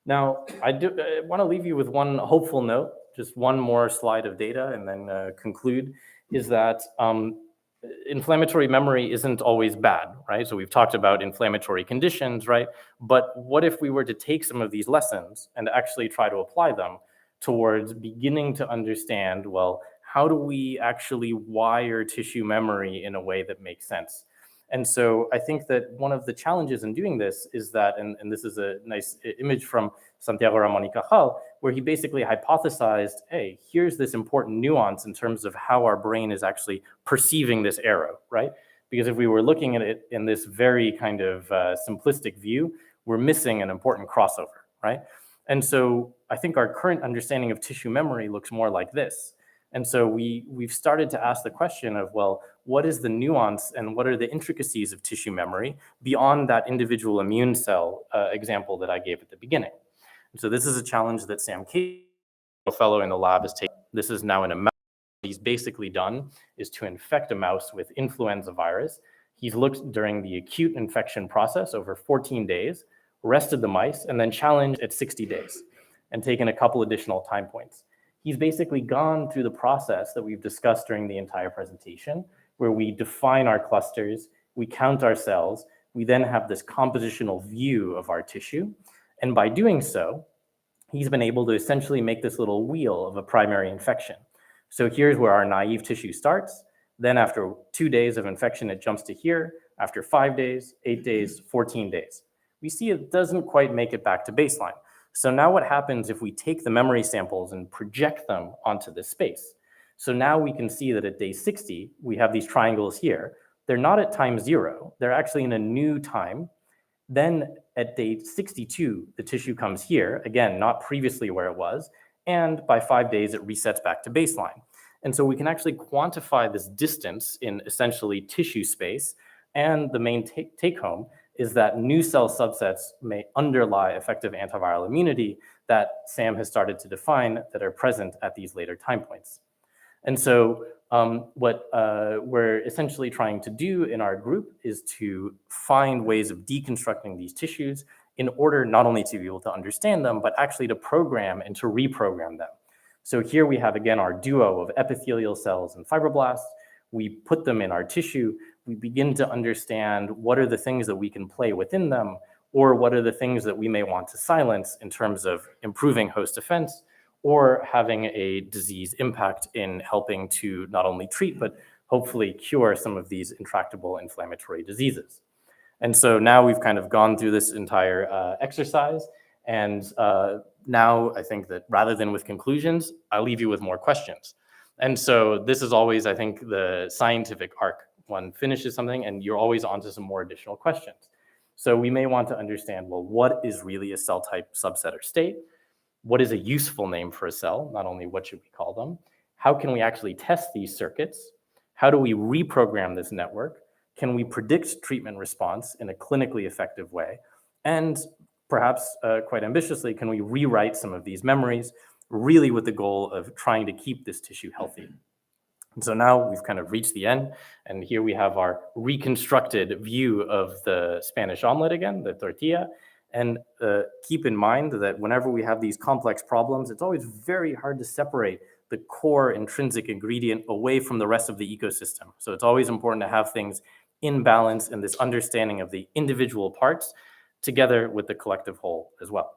Now, I want to leave you with one hopeful note, just one more slide of data and then conclude, is that inflammatory memory isn't always bad, right? So we've talked about inflammatory conditions, right? But what if we were to take some of these lessons and actually try to apply them towards beginning to understand, well, how do we actually wire tissue memory in a way that makes sense? And so I think that one of the challenges in doing this is that, and this is a nice image from Santiago Ramón y Cajal, where he basically hypothesized, hey, here's this important nuance in terms of how our brain is actually perceiving this arrow, right? Because if we were looking at it in this very kind of simplistic view, we're missing an important crossover, right? And so I think our current understanding of tissue memory looks more like this. And so we've started to ask the question of, well, what is the nuance and what are the intricacies of tissue memory beyond that individual immune cell example that I gave at the beginning? And so this is a challenge that Sam Casey, a fellow in the lab, has taken. This is now in a mouse. What he's basically done is to infect a mouse with influenza virus. He's looked during the acute infection process over 14 days, rested the mice, and then challenged at 60 days and taken a couple additional time points. He's basically gone through the process that we've discussed during the entire presentation, where we define our clusters, we count our cells, we then have this compositional view of our tissue. And by doing so, he's been able to essentially make this little wheel of a primary infection. So here's where our naive tissue starts. Then after 2 days of infection, it jumps to here. After 5 days, 8 days, 14 days. We see it doesn't quite make it back to baseline. So now what happens if we take the memory samples and project them onto this space? So now we can see that at day 60, we have these triangles here. They're not at time 0. They're actually in a new time. Then at day 62, the tissue comes here, again, not previously where it was. And by 5 days, it resets back to baseline. And so we can actually quantify this distance in essentially tissue space. And the main take home is that new cell subsets may underlie effective antiviral immunity that Sam has started to define that are present at these later time points. And so what we're essentially trying to do in our group is to find ways of deconstructing these tissues in order not only to be able to understand them, but actually to program and to reprogram them. So here we have, again, our duo of epithelial cells and fibroblasts. We put them in our tissue. We begin to understand what are the things that we can play within them, or what are the things that we may want to silence in terms of improving host defense or having a disease impact in helping to not only treat, but hopefully cure some of these intractable inflammatory diseases. And so now we've kind of gone through this entire exercise. And now I think that rather than with conclusions, I'll leave you with more questions. And so this is always, I think, the scientific arc. One finishes something and you're always onto some more additional questions. So we may want to understand, well, what is really a cell type, subset, or state? What is a useful name for a cell? Not only what should we call them? How can we actually test these circuits? How do we reprogram this network? Can we predict treatment response in a clinically effective way? And perhaps quite ambitiously, can we rewrite some of these memories really with the goal of trying to keep this tissue healthy? And so now we've kind of reached the end, and here we have our reconstructed view of the Spanish omelet again, the tortilla. And keep in mind that whenever we have these complex problems, it's always very hard to separate the core intrinsic ingredient away from the rest of the ecosystem. So it's always important to have things in balance and this understanding of the individual parts together with the collective whole as well.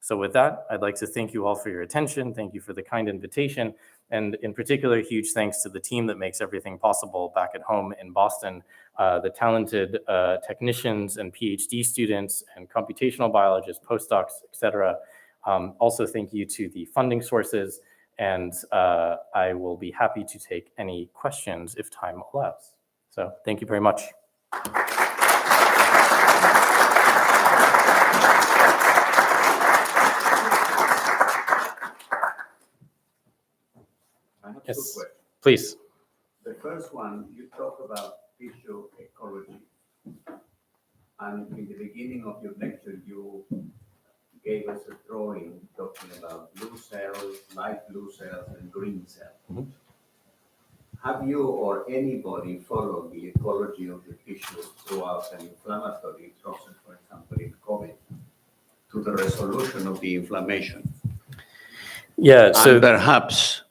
So with that, I'd like to thank you all for your attention. Thank you for the kind invitation. And in particular, huge thanks to the team that makes everything possible back at home in Boston, the talented technicians and PhD students and computational biologists, postdocs, et cetera. Also, thank you to the funding sources. And I will be happy to take any questions if time allows. So thank you very much. I have Yes, two questions. please. The first one, you talk about tissue ecology. And in the beginning of your lecture, you gave us a drawing talking about blue cells, light blue cells, and green cells. Mm-hmm. Have you or anybody followed the ecology of the tissue throughout an inflammatory process, for example, in COVID, to the resolution of the inflammation? Yeah, so And perhaps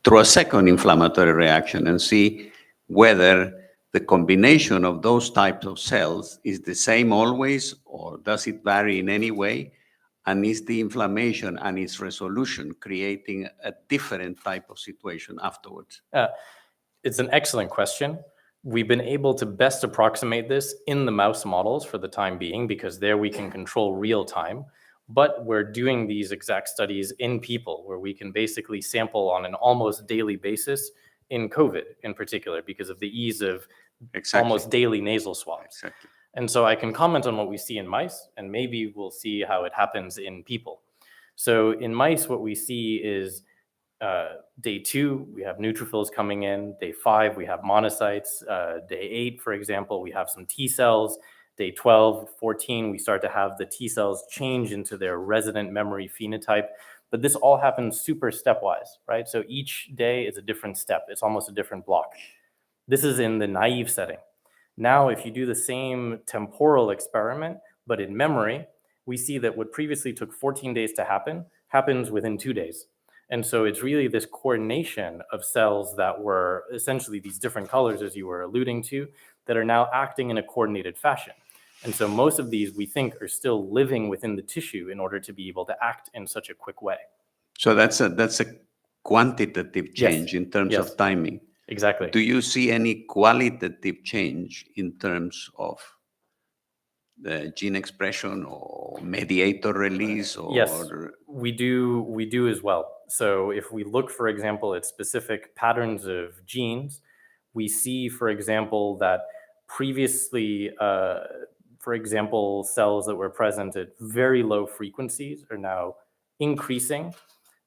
through a second inflammatory reaction and see whether the combination of those types of cells is the same always, or does it vary in any way? And is the inflammation and its resolution creating a different type of situation afterwards? it's an excellent question. We've been able to best approximate this in the mouse models for the time being, because there we can control real time. But we're doing these exact studies in people where we can basically sample on an almost daily basis in COVID in particular, because of the ease of almost daily nasal swabs. Exactly. And so I can comment on what we see in mice, and maybe we'll see how it happens in people. So in mice, what we see is day 2, we have neutrophils coming in. Day 5, we have monocytes. Day 8, for example, we have some T cells. Day 12, 14, we start to have the T cells change into their resident memory phenotype. But this all happens super stepwise, right? So each day is a different step. It's almost a different block. This is in the naive setting. Now, if you do the same temporal experiment, but in memory, we see that what previously took 14 days to happen, happens within 2 days. And so it's really this coordination of cells that were essentially these different colors, as you were alluding to, that are now acting in a coordinated fashion. And so most of these, we think, are still living within the tissue in order to be able to act in such a quick way. So that's a quantitative change in terms of timing. Exactly. Do you see any qualitative change in terms of the gene expression or mediator release? Or Yes, we do as well. So if we look, for example, at specific patterns of genes, we see, for example, that previously, for example, cells that were present at very low frequencies are now increasing.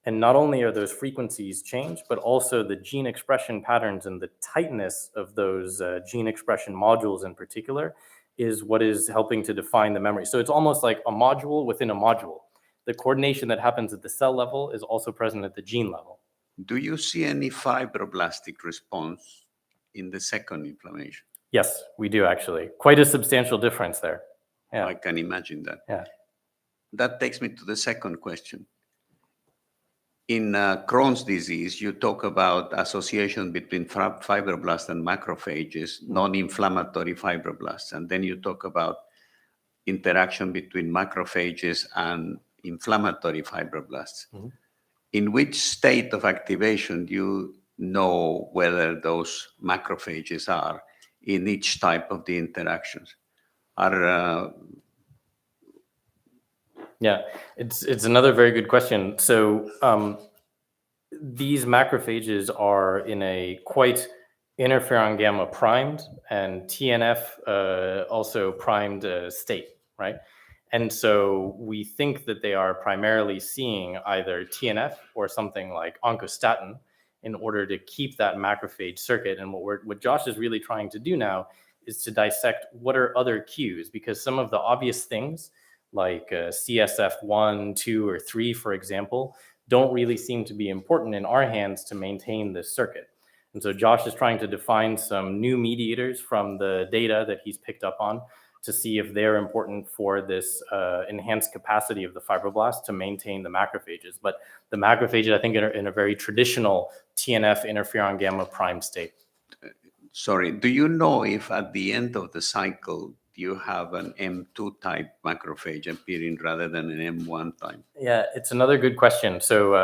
And not only are those frequencies changed, but also the gene expression patterns and the tightness of those gene expression modules in particular is what is helping to define the memory. So it's almost like a module within a module. The coordination that happens at the cell level is also present at the gene level. do you see any fibroblastic response in the second inflammation? Yes, we do actually. Quite a substantial difference there. Yeah. I can imagine that. Yeah. That takes me to the second question. In Crohn's disease, you talk about association between fibroblasts and macrophages, non-inflammatory fibroblasts, and then you talk about interaction between macrophages and inflammatory fibroblasts. Mm-hmm. In which state of activation do you know whether those macrophages are in each type of the interactions? Yeah, it's another very good question. So these macrophages are in a quite interferon gamma primed and TNF also primed state, right? And so we think that they are primarily seeing either TNF or something like oncostatin in order to keep that macrophage circuit. And what Josh is really trying to do now is to dissect what are other cues, because some of the obvious things like CSF1, 2, or 3, for example, don't really seem to be important in our hands to maintain this circuit. And so Josh is trying to define some new mediators from the data that he's picked up on to see if they're important for this enhanced capacity of the fibroblasts to maintain the macrophages. But the macrophages, I think, are in a very traditional TNF interferon gamma prime state. Sorry, do you know if at the end of the cycle you have an M2 type macrophage appearing rather than an M1 type? Yeah, it's another good question. So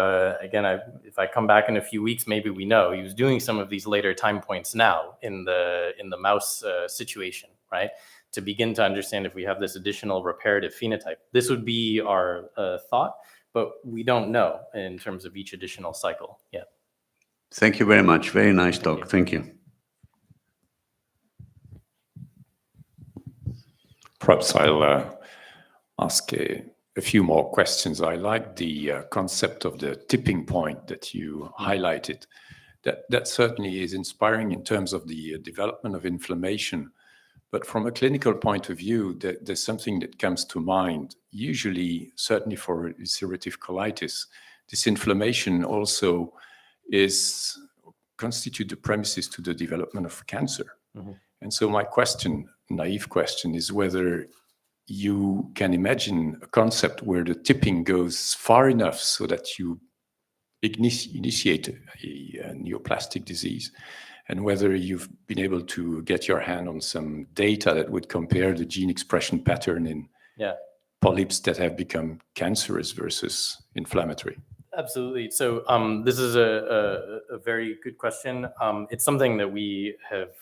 again, if I come back in a few weeks, maybe we know. He was doing some of these later time points now in the mouse situation, right? To begin to understand if we have this additional reparative phenotype. This would be our thought, but we don't know in terms of each additional cycle yet. Thank you very much. Very nice talk. Thank you. Perhaps I'll ask a few more questions. I like the concept of the tipping point that you highlighted. That certainly is inspiring in terms of the development of inflammation. But from a clinical point of view, there's something that comes to mind. Usually, certainly for ulcerative colitis, this inflammation also constitute the premises to the development of cancer. Mm-hmm. And so my question, naive question, is whether you can imagine a concept where the tipping goes far enough so that you initiate a neoplastic disease, and whether you've been able to get your hand on some data that would compare the gene expression pattern in polyps that have become cancerous versus inflammatory. Absolutely. So this is a very good question. It's something that we have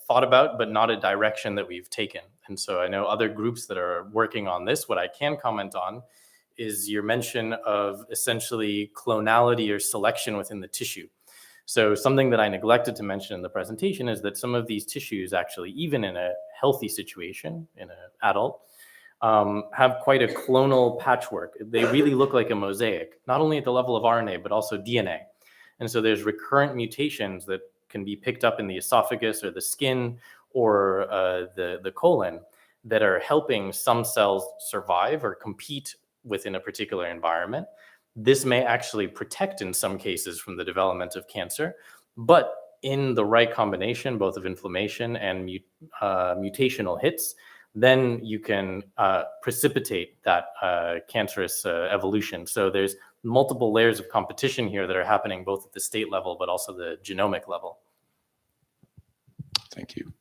thought about, but not a direction that we've taken. And so I know other groups that are working on this. What I can comment on is your mention of essentially clonality or selection within the tissue. So something that I neglected to mention in the presentation is that some of these tissues actually, even in a healthy situation, in an adult, have quite a clonal patchwork. They really look like a mosaic, not only at the level of RNA, but also DNA. And so there's recurrent mutations that can be picked up in the esophagus or the skin or the colon that are helping some cells survive or compete within a particular environment. This may actually protect in some cases from the development of cancer, but in the right combination, both of inflammation and mutational hits, then you can precipitate that cancerous evolution. So there's multiple layers of competition here that are happening both at the state level, but also the genomic level. Thank you.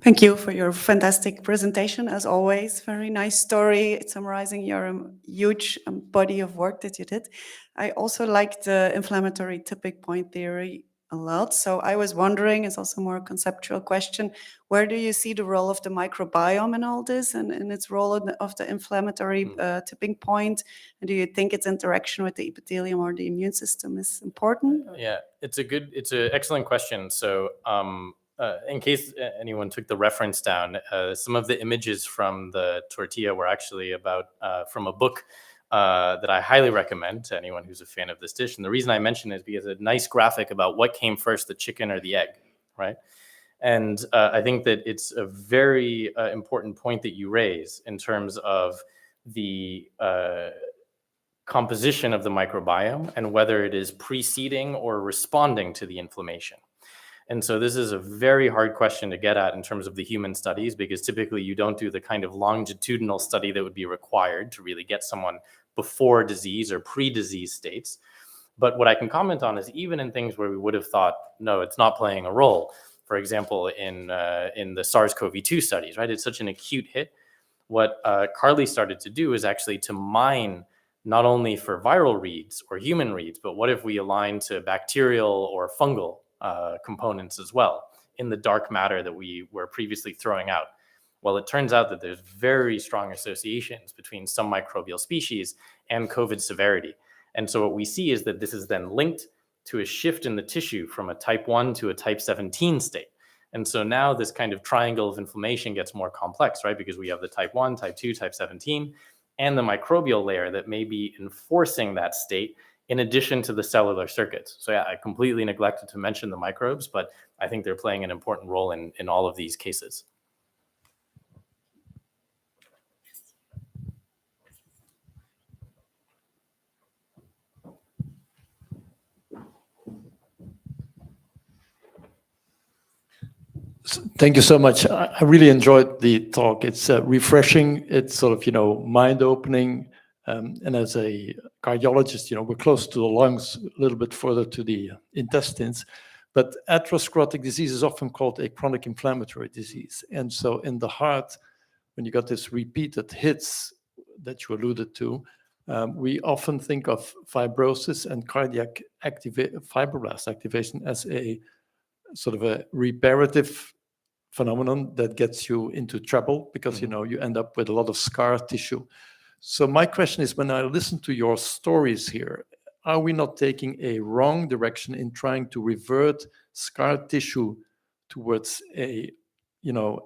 Thank you for your fantastic presentation, as always. Very nice story summarizing your huge body of work that you did. I also like the inflammatory tipping point theory a lot. So I was wondering, it's also a more conceptual question, where do you see the role of the microbiome in all this and its role of the inflammatory tipping point? And do you think its interaction with the epithelium or the immune system is important? Yeah, it's an excellent question. So in case anyone took the reference down, some of the images from the tortilla were actually from a book that I highly recommend to anyone who's a fan of this dish. And the reason I mention it is because it's a nice graphic about what came first, the chicken or the egg, right? And I think that it's a very important point that you raise in terms of the composition of the microbiome and whether it is preceding or responding to the inflammation. And so this is a very hard question to get at in terms of the human studies, because typically you don't do the kind of longitudinal study that would be required to really get someone before disease or pre-disease states. But what I can comment on is even in things where we would have thought, no, it's not playing a role. For example, in the SARS-CoV-2 studies, right? It's such an acute hit. What Carly started to do is actually to mine not only for viral reads or human reads, but what if we align to bacterial or fungal components as well in the dark matter that we were previously throwing out. Well, it turns out that there's very strong associations between some microbial species and COVID severity. And so what we see is that this is then linked to a shift in the tissue from a type 1 to a type 17 state. And so now this kind of triangle of inflammation gets more complex, right? Because we have the type 1, type 2, type 17, and the microbial layer that may be enforcing that state in addition to the cellular circuits. So yeah, I completely neglected to mention the microbes, but I think they're playing an important role in all of these cases. Thank you so much. I really enjoyed the talk. It's refreshing. It's sort of, mind-opening. And as a cardiologist, we're close to the lungs, a little bit further to the intestines. But atherosclerotic disease is often called a chronic inflammatory disease. And so in the heart, when you got this repeated hits that you alluded to, we often think of fibrosis and cardiac fibroblast activation as a sort of a reparative phenomenon that gets you into trouble because, you end up with a lot of scar tissue. So my question is, when I listen to your stories here, are we not taking a wrong direction in trying to revert scar tissue towards a,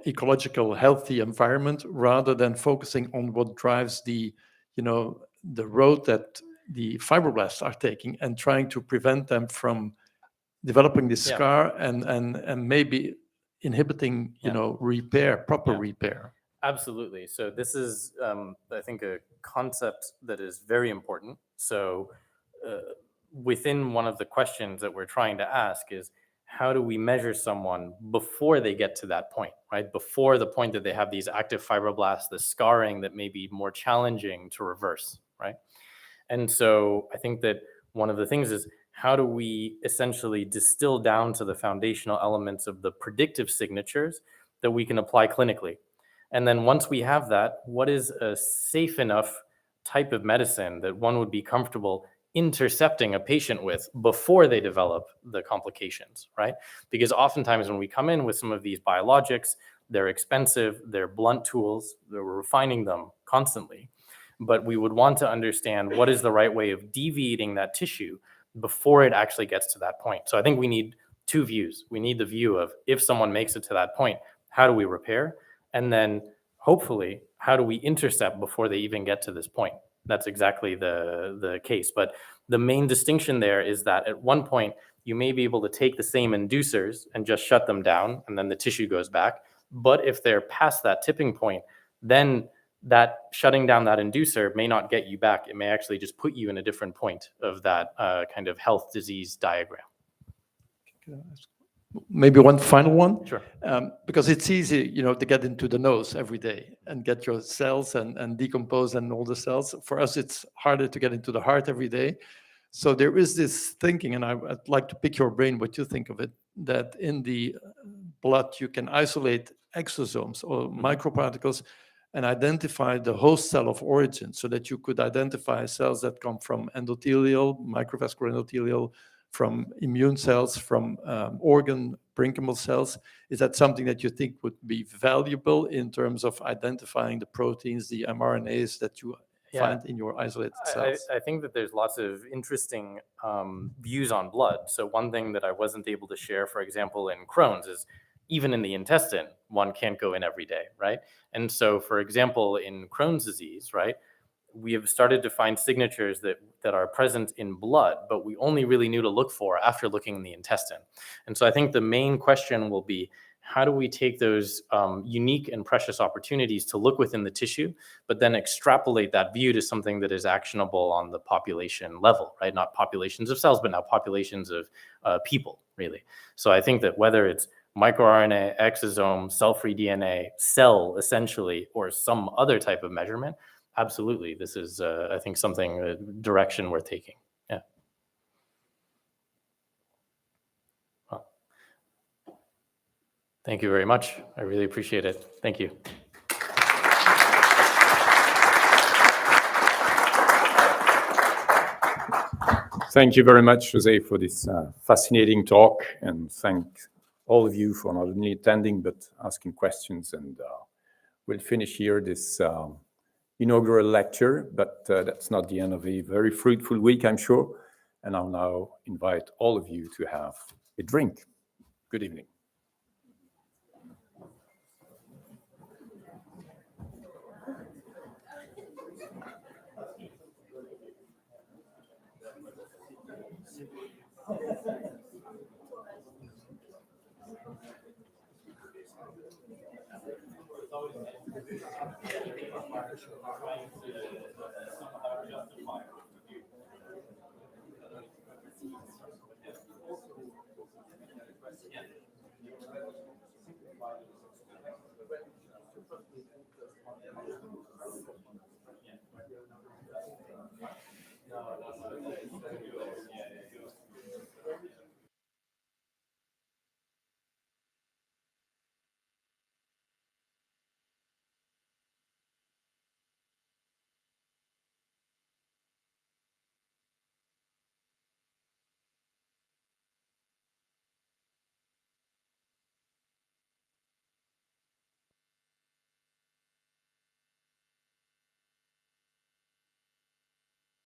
ecological healthy environment rather than focusing on what drives the road that the fibroblasts are taking and trying to prevent them from developing this scar and maybe inhibiting, proper repair? Absolutely. So this is, I think, a concept that is very important. So within one of the questions that we're trying to ask is, how do we measure someone before they get to that point, right? Before the point that they have these active fibroblasts, the scarring that may be more challenging to reverse, right? And so I think that one of the things is, how do we essentially distill down to the foundational elements of the predictive signatures that we can apply clinically? And then once we have that, what is a safe enough type of medicine that one would be comfortable intercepting a patient with before they develop the complications, right? Because oftentimes when we come in with some of these biologics, they're expensive, they're blunt tools, we're refining them constantly. But we would want to understand what is the right way of deviating that tissue before it actually gets to that point. So I think we need two views. We need the view of, if someone makes it to that point, how do we repair? And then hopefully, how do we intercept before they even get to this point? That's exactly the case. But the main distinction there is that at one point, you may be able to take the same inducers and just shut them down, and then the tissue goes back. But if they're past that tipping point, then that shutting down that inducer may not get you back. It may actually just put you in a different point of that kind of health disease diagram. Maybe one final one? Sure. Because it's easy, to get into the nose every day and get your cells and decompose and all the cells. For us, it's harder to get into the heart every day. So there is this thinking, and I'd like to pick your brain what you think of it, that in the blood you can isolate exosomes or microparticles and identify the host cell of origin, so that you could identify cells that come from endothelial, microvascular endothelial, from immune cells, from organ parenchymal cells. Is that something that you think would be valuable in terms of identifying the proteins, the mRNAs that you find in your isolated cells? I think that there's lots of interesting views on blood. So one thing that I wasn't able to share, for example, in Crohn's is, even in the intestine, one can't go in every day, right? And so, for example, in Crohn's disease, right, we have started to find signatures that are present in blood, but we only really knew to look for after looking in the intestine. And so I think the main question will be, how do we take those unique and precious opportunities to look within the tissue, but then extrapolate that view to something that is actionable on the population level, right? Not populations of cells, but now populations of people, really. So I think that whether it's microRNA, exosome, cell-free DNA, cell essentially, or some other type of measurement, absolutely, this is, I think, something, a direction we're taking. Yeah. Well, thank you very much. I really appreciate it. Thank you. Thank you very much, Jose, for this fascinating talk, and thank all of you for not only attending, but asking questions. And we'll finish here this inaugural lecture, but that's not the end of a very fruitful week, I'm sure. And I'll now invite all of you to have a drink. Good evening.